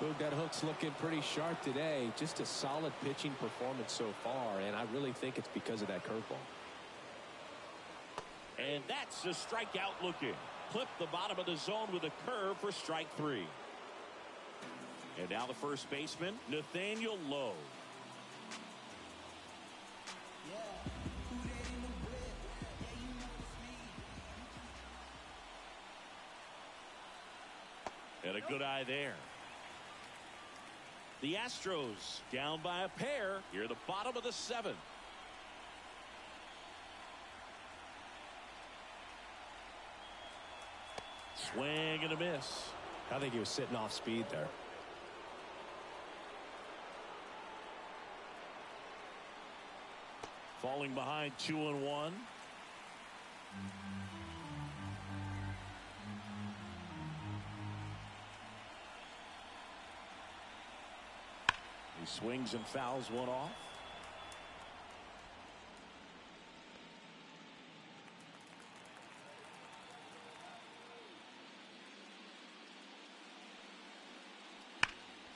Look, that hook's looking pretty sharp today. Just a solid pitching performance so far, and I really think it's because of that curveball. And that's a strikeout looking. Clip the bottom of the zone with a curve for strike 3. And now the first baseman, Nathaniel Lowe. And a good eye there. The Astros down by a pair here at the bottom of the 7th. Swing and a miss. I think he was sitting off speed there. Falling behind 2-1. He swings and fouls one off.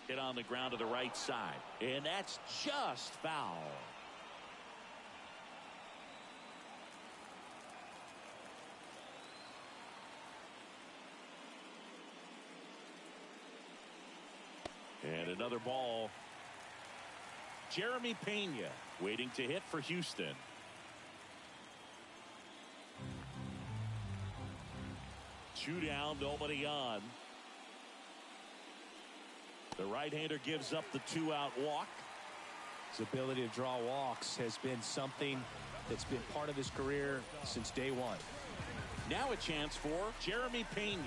Hit on the ground to the right side, and that's just foul. And another ball. Jeremy Pena waiting to hit for Houston. Two down, nobody on. The right-hander gives up the 2-out walk. His ability to draw walks has been something that's been part of his career since day one. Now a chance for Jeremy Pena.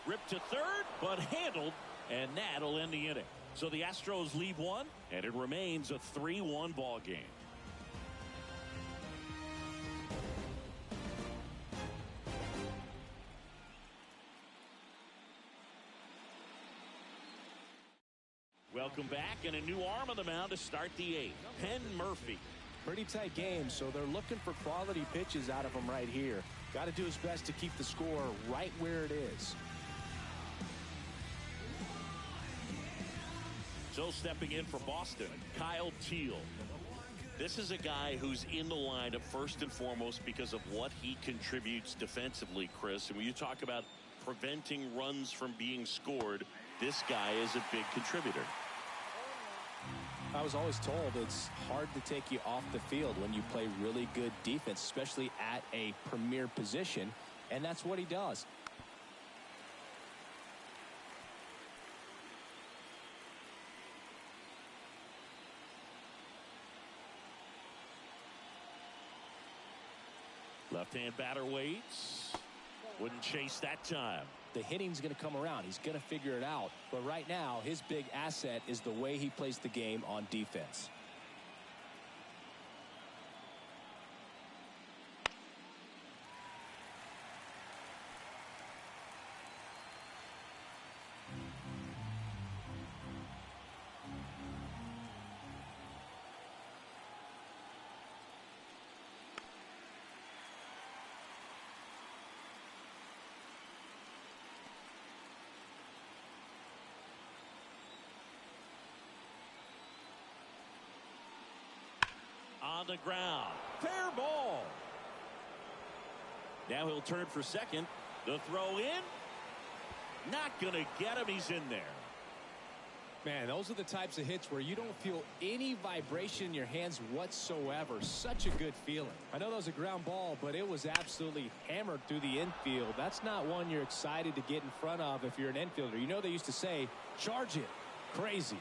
Ripped to third, but handled, and that'll end the inning. So the Astros lead one, and it remains a 3-1 ball game. Welcome back, and a new arm on the mound to start the eighth. Penn Murphy. Pretty tight game, so they're looking for quality pitches out of him right here. Got to do his best to keep the score right where it is. So stepping in for Boston, Kyle Teal. This is a guy who's in the lineup first and foremost because of what he contributes defensively, Chris. And when you talk about preventing runs from being scored, this guy is a big contributor. I was always told it's hard to take you off the field when you play really good defense, especially at a premier position, and that's what he does. Left-hand batter waits. Wouldn't chase that time. The hitting's going to come around. He's going to figure it out. But right now, his big asset is the way he plays the game on defense. On the ground. Fair ball. Now he'll turn for second. The throw in. Not going to get him. He's in there. Man, those are the types of hits where you don't feel any vibration in your hands whatsoever. Such a good feeling. I know that was a ground ball, but it was absolutely hammered through the infield. That's not one you're excited to get in front of if you're an infielder. You know they used to say, charge it. Crazy.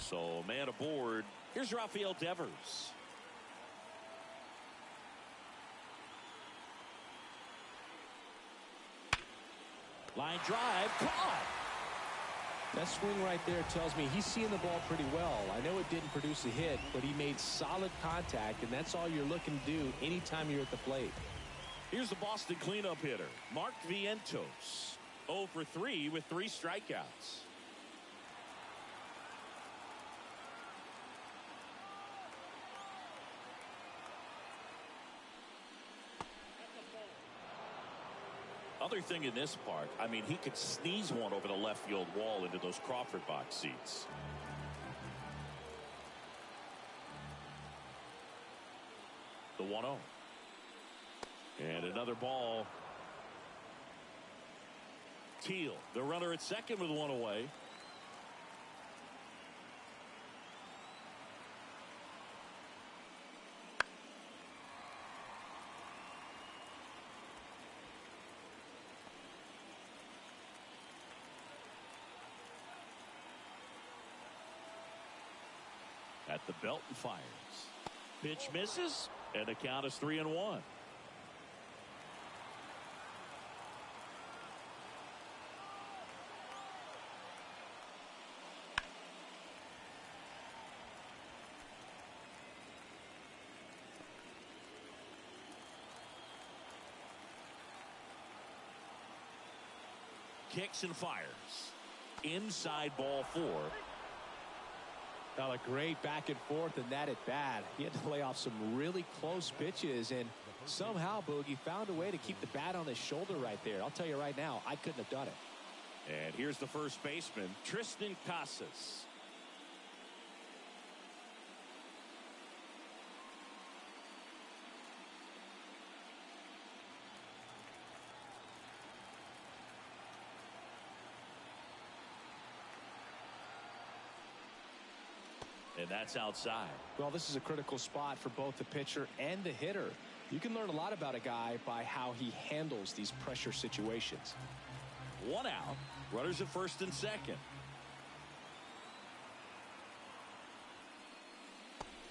So, man aboard. Here's Rafael Devers. Line drive, caught. That swing right there tells me he's seeing the ball pretty well. I know it didn't produce a hit, but he made solid contact, and that's all you're looking to do anytime you're at the plate. Here's the Boston cleanup hitter, Mark Vientos. 0 for 3 with 3 strikeouts. Other thing in this part, I mean, he could sneeze one over the left field wall into those Crawford box seats. The 1-0. And another ball. Teal, the runner at second with one away. At the belt and fires. Pitch misses, and the count is 3-1. Kicks and fires. Inside ball 4. Now a great back and forth in that at bat. He had to lay off some really close pitches, and somehow Boogie found a way to keep the bat on his shoulder right there. I'll tell you right now, I couldn't have done it. And here's the first baseman, Tristan Casas. And that's outside. Well, this is a critical spot for both the pitcher and the hitter. You can learn a lot about a guy by how he handles these pressure situations. 1 out. Runners at first and second.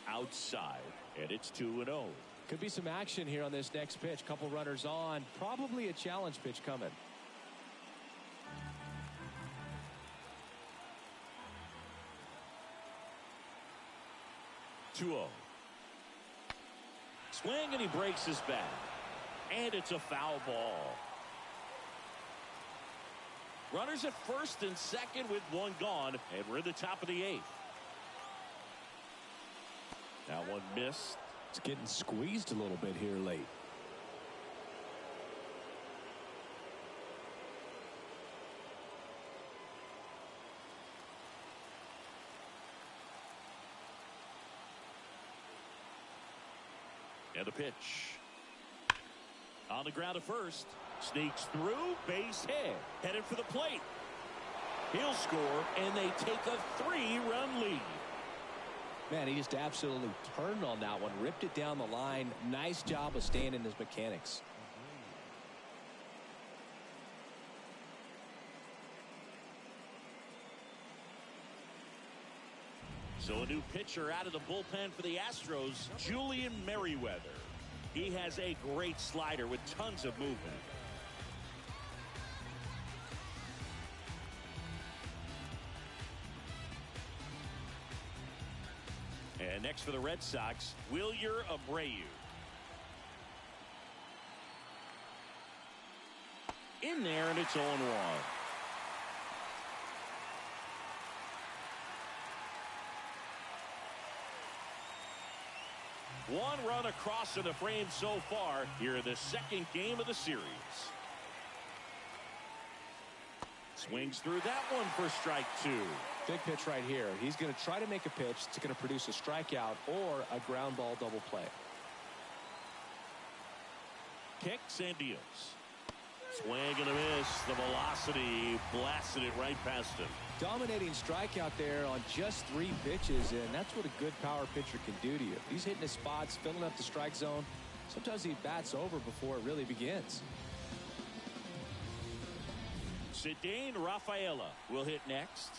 Outside. And it's 2-0. Could be some action here on this next pitch. Couple runners on. Probably a challenge pitch coming. 2-0. Swing, and he breaks his bat. And it's a foul ball. Runners at first and second with 1 gone, and we're in the top of the 8th. Now 1 missed. It's getting squeezed a little bit here late. And the pitch. On the ground at first. Sneaks through. Base hit. Headed for the plate. He'll score, and they take a 3-run lead. Man, he just absolutely turned on that one. Ripped it down the line. Nice job of staying in his mechanics. So a new pitcher out of the bullpen for the Astros, Julian Merriweather. He has a great slider with tons of movement. And next for the Red Sox, Wilyer Abreu. In there, and it's 0-1. One run across in the frame so far here in the second game of the series. Swings through that one for strike 2. Big pitch right here. He's going to try to make a pitch that's going to produce a strikeout or a ground ball double play. Kicks and deals. Swing and a miss. The velocity blasted it right past him. Dominating strikeout there on just 3 pitches, and that's what a good power pitcher can do to you. He's hitting his spots, filling up the strike zone. Sometimes he bats over before it really begins. Cedane Rafaela will hit next.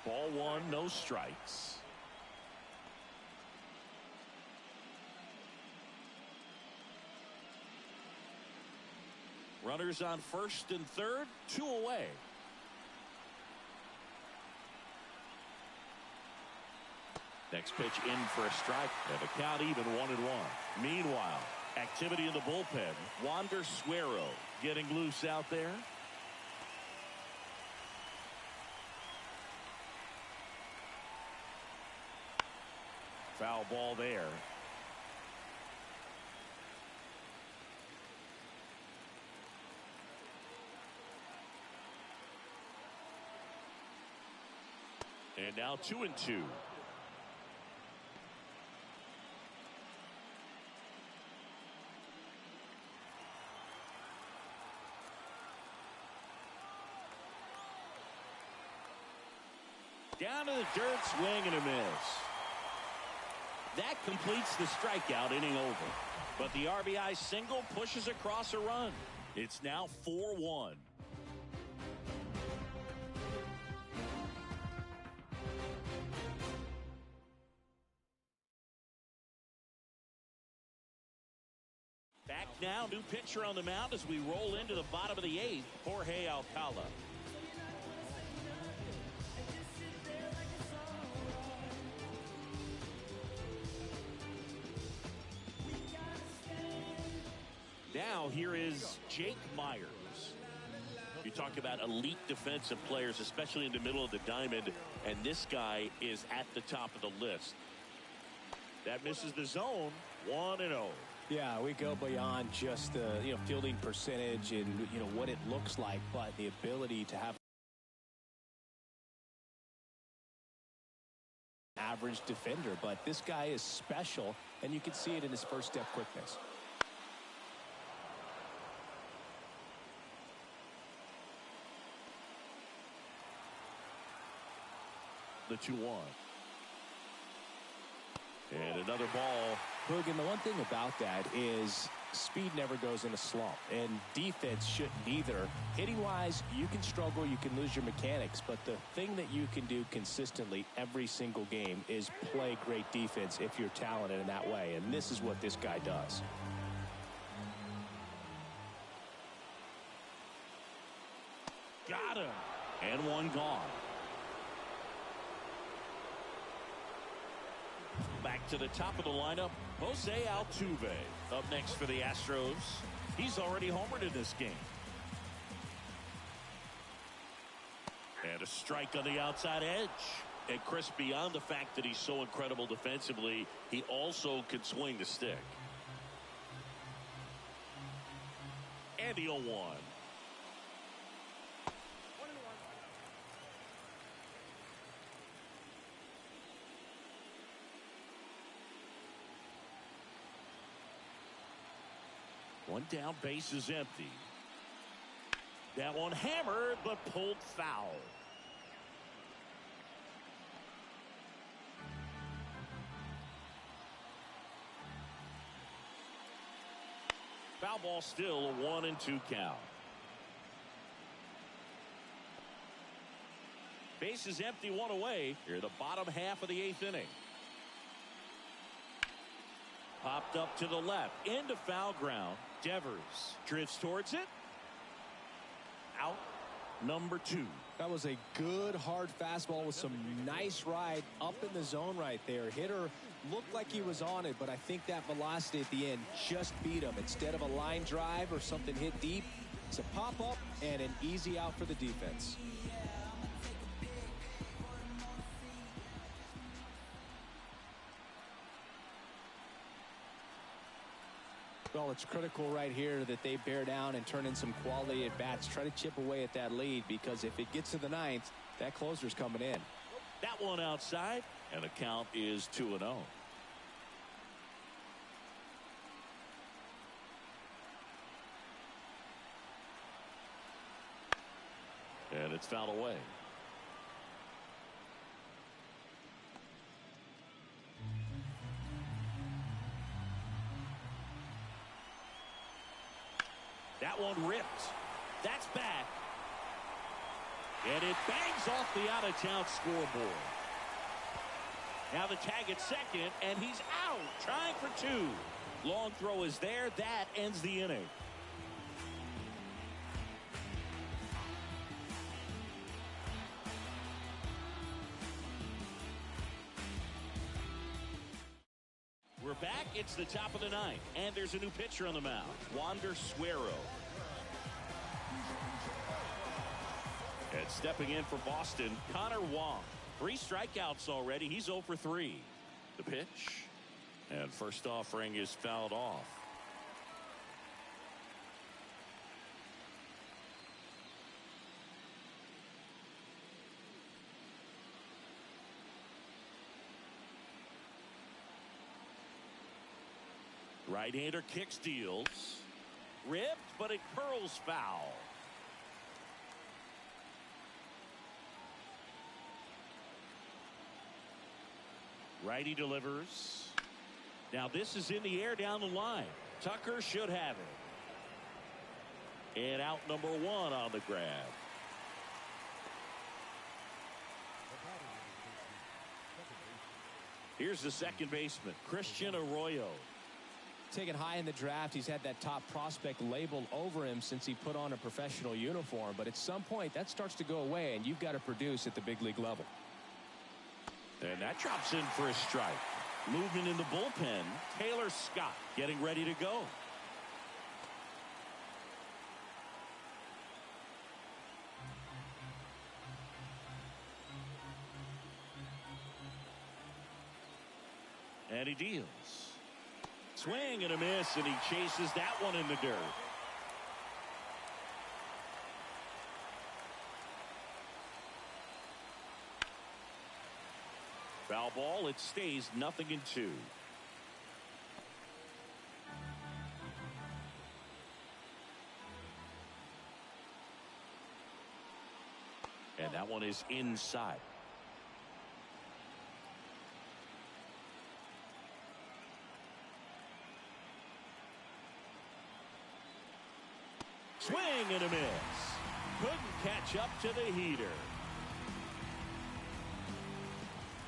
Ball 1, no strikes. Runners on first and third, 2 away. Next pitch in for a strike, and the count even 1-1. Meanwhile, activity in the bullpen. Wander Suero getting loose out there. Foul ball there. And now 2-2. Down to the dirt, swing and a miss. That completes the strikeout, inning over. But the RBI single pushes across a run. It's now 4-1. Back now, new pitcher on the mound as we roll into the bottom of the 8th, Jorge Alcala. Now Now here is Jake Myers. You talk about elite defensive players, especially in the middle of the diamond, and this guy is at the top of the list. That misses the zone. 1-0. Yeah, we go beyond just the fielding percentage and what it looks like, but the ability to have average defender. But this guy is special, and you can see it in his first step quickness. The 2-1. And another ball. Hogan, the one thing about that is speed never goes in a slump, and defense shouldn't either. Hitting-wise, you can struggle, you can lose your mechanics, but the thing that you can do consistently every single game is play great defense if you're talented in that way, and this is what this guy does. Got him. And one gone. Back to the top of the lineup, Jose Altuve up next for the Astros. He's already homered in this game. And a strike on the outside edge. And Chris, beyond the fact that he's so incredible defensively, he also can swing the stick. And the 0-1. One down, base is empty. That one hammered, but pulled foul. Foul ball, still a 1-2 count. Base is empty, one away. Here, the bottom half of the 8th inning. Popped up to the left, into foul ground. Devers drifts towards it. Out, number 2. That was a good hard fastball with some nice ride up in the zone right there. Hitter looked like he was on it, but I think that velocity at the end just beat him. Instead of a line drive or something hit deep, it's a pop up and an easy out for the defense. Well, it's critical right here that they bear down and turn in some quality at bats. Try to chip away at that lead, because if it gets to the 9th, that closer's coming in. That one outside, and the count is 2-0. And it's fouled away. That one ripped. That's back. And it bangs off the out-of-town scoreboard. Now the tag at second, and he's out, trying for 2. Long throw is there. That ends the inning. We're back. It's the top of the 9th, and there's a new pitcher on the mound, Wander Suero. And stepping in for Boston, Connor Wong. 3 strikeouts already. He's 0 for 3. The pitch, and first offering is fouled off. Right-hander kicks, deals. Ripped, but it curls foul. Righty delivers. Now this is in the air down the line. Tucker should have it. And out number 1 on the grab. Here's the second baseman, Christian Arroyo. Taken high in the draft, he's had that top prospect labeled over him since he put on a professional uniform, but at some point that starts to go away, and you've got to produce at the big league level. And that drops in for a strike. Movement in the bullpen, Taylor Scott getting ready to go. And he deals. Swing and a miss, and he chases that one in the dirt. Foul ball. It stays 0-2. And that one is inside. Swing and a miss. Couldn't catch up to the heater.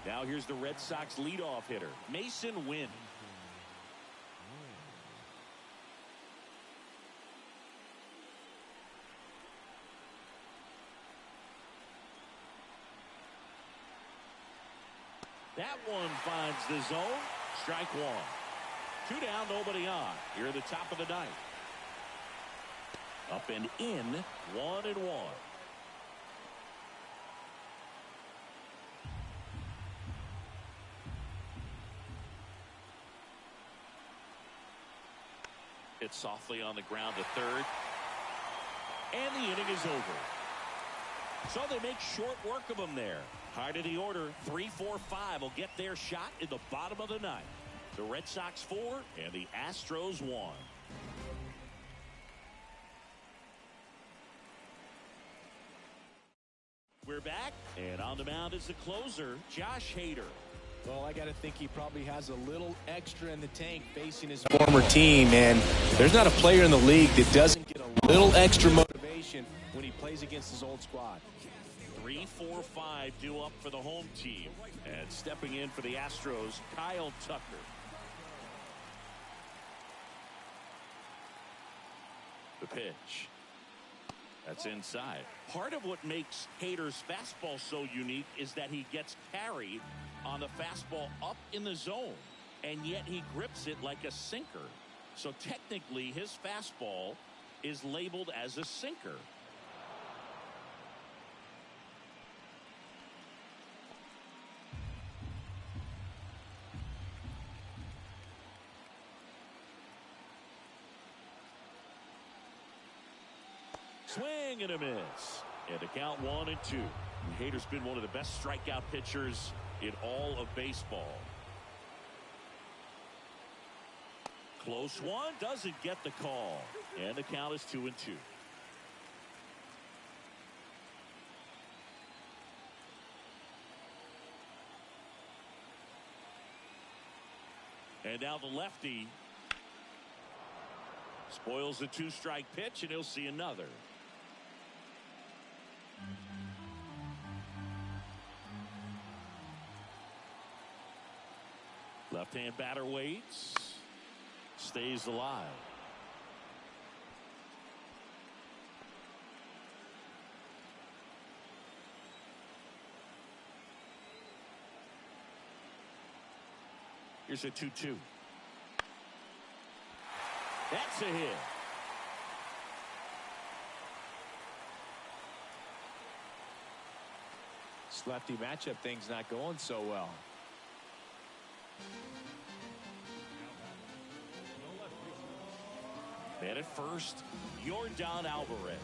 Now here's the Red Sox leadoff hitter, Mason Wynn. That one finds the zone. Strike one. 2 down, nobody on. Here at the top of the ninth. Up and in, 1-1. Hit softly on the ground to third. And the inning is over. So they make short work of him there. Hard of the order, 3-4-5 will get their shot in the bottom of the ninth. The Red Sox 4 and the Astros 1. We're back, and on the mound is the closer, Josh Hader. Well, I got to think he probably has a little extra in the tank facing his former team, and there's not a player in the league that doesn't get a little extra motivation when he plays against his old squad. 3-4-5 due up for the home team, and stepping in for the Astros, Kyle Tucker. The pitch. That's inside. Part of what makes Hader's fastball so unique is that he gets carried on the fastball up in the zone, and yet he grips it like a sinker. So technically his fastball is labeled as a sinker. Swing and a miss. And to count 1-2. Hader's been one of the best strikeout pitchers in all of baseball. Close one, doesn't get the call. And the count is 2-2. And now the lefty spoils the 2-strike pitch, and he'll see another. Left-hand batter waits. Stays alive. Here's a 2-2. That's a hit. This lefty matchup thing's not going so well. And at first, Yordan Alvarez.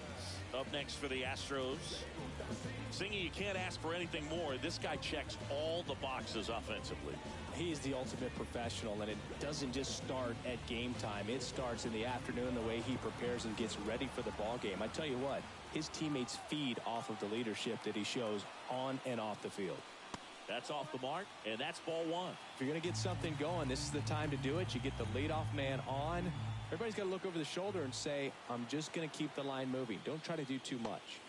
Up next for the Astros. Singy, you can't ask for anything more. This guy checks all the boxes offensively. He's the ultimate professional, and it doesn't just start at game time. It starts in the afternoon, the way he prepares and gets ready for the ball game. I tell you what, his teammates feed off of the leadership that he shows on and off the field. That's off the mark, and that's ball one. If you're going to get something going, this is the time to do it. You get the leadoff man on. Everybody's got to look over the shoulder and say, I'm just going to keep the line moving. Don't try to do too much.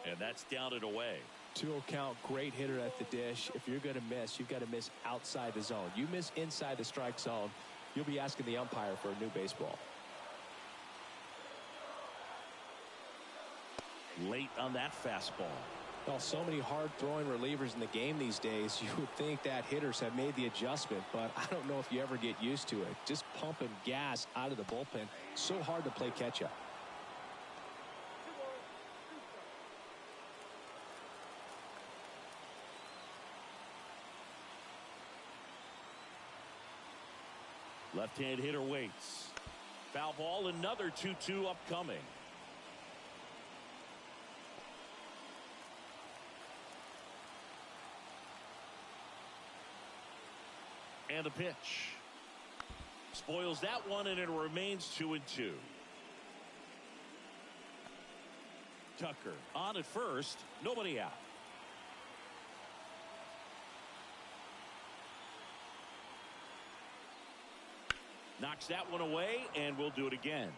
And that's down and away. 2-0 count, great hitter at the dish. If you're going to miss, you've got to miss outside the zone. You miss inside the strike zone, you'll be asking the umpire for a new baseball. Late on that fastball. Well, so many hard-throwing relievers in the game these days, you would think that hitters have made the adjustment, but I don't know if you ever get used to it. Just pumping gas out of the bullpen, so hard to play catch-up. Left-hand hitter waits. Foul ball, another 2-2 upcoming. And a pitch. Spoils that one, and it remains 2-2. Tucker on at first, nobody out. Knocks that one away, and we'll do it again.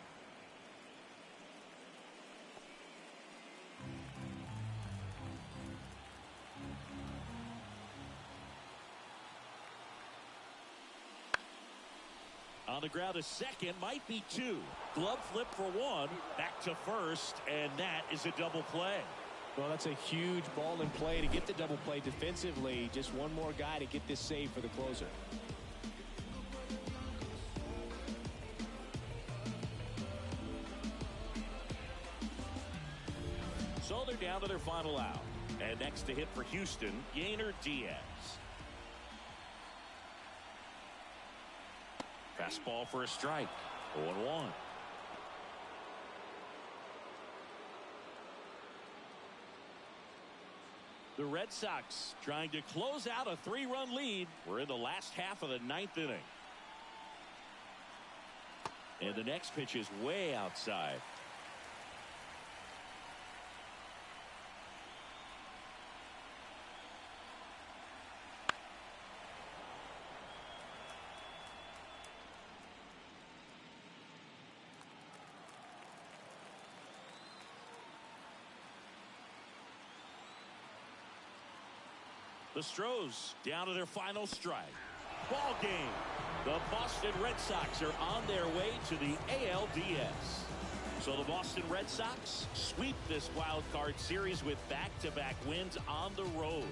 On the ground, a second, might be two. Glove flip for one, back to first, and that is a double play. Well, that's a huge ball in play to get the double play defensively. Just one more guy to get this save for the closer. So they're down to their final out. And next to hit for Houston, Yainer Diaz. Fastball for a strike. 0-1. The Red Sox trying to close out a 3-run lead. We're in the last half of the 9th inning. And the next pitch is way outside. The Stros down to their final strike. Ball game. The Boston Red Sox are on their way to the ALDS. So the Boston Red Sox sweep this wild card series with back-to-back wins on the road.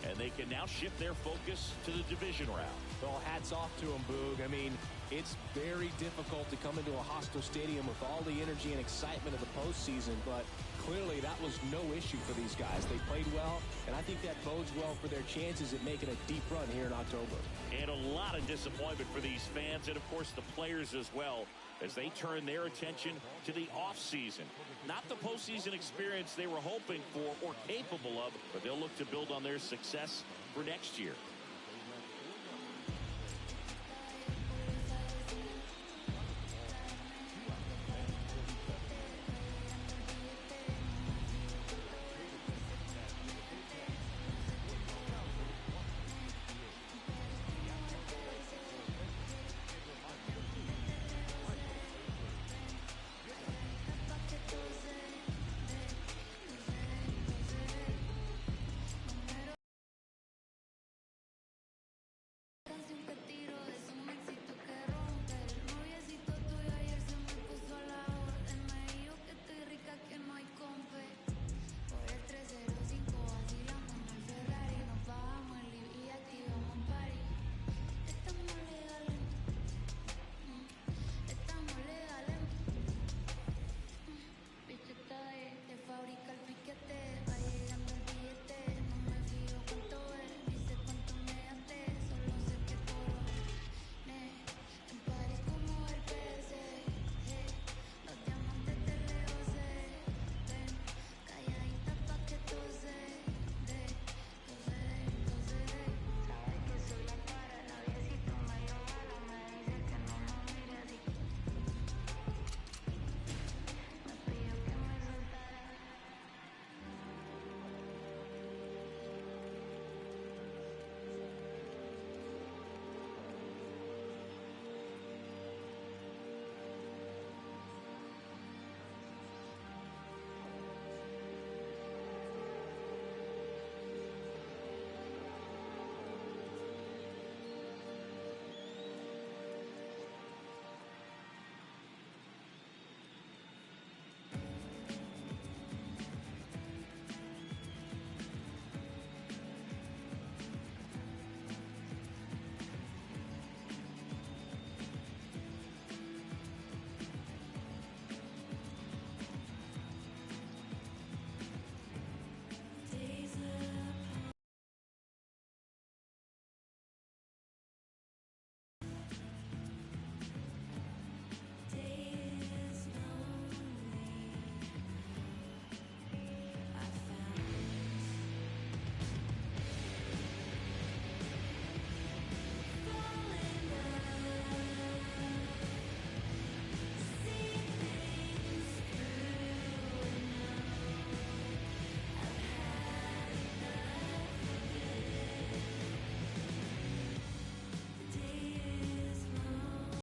And they can now shift their focus to the division round. Well, hats off to them, Boog. I mean, it's very difficult to come into a hostile stadium with all the energy and excitement of the postseason, but clearly that was no issue for these guys. They played well, and I think that bodes well for their chances at making a deep run here in October. And a lot of disappointment for these fans and, of course, the players as well, as they turn their attention to the offseason. Not the postseason experience they were hoping for or capable of, but they'll look to build on their success for next year.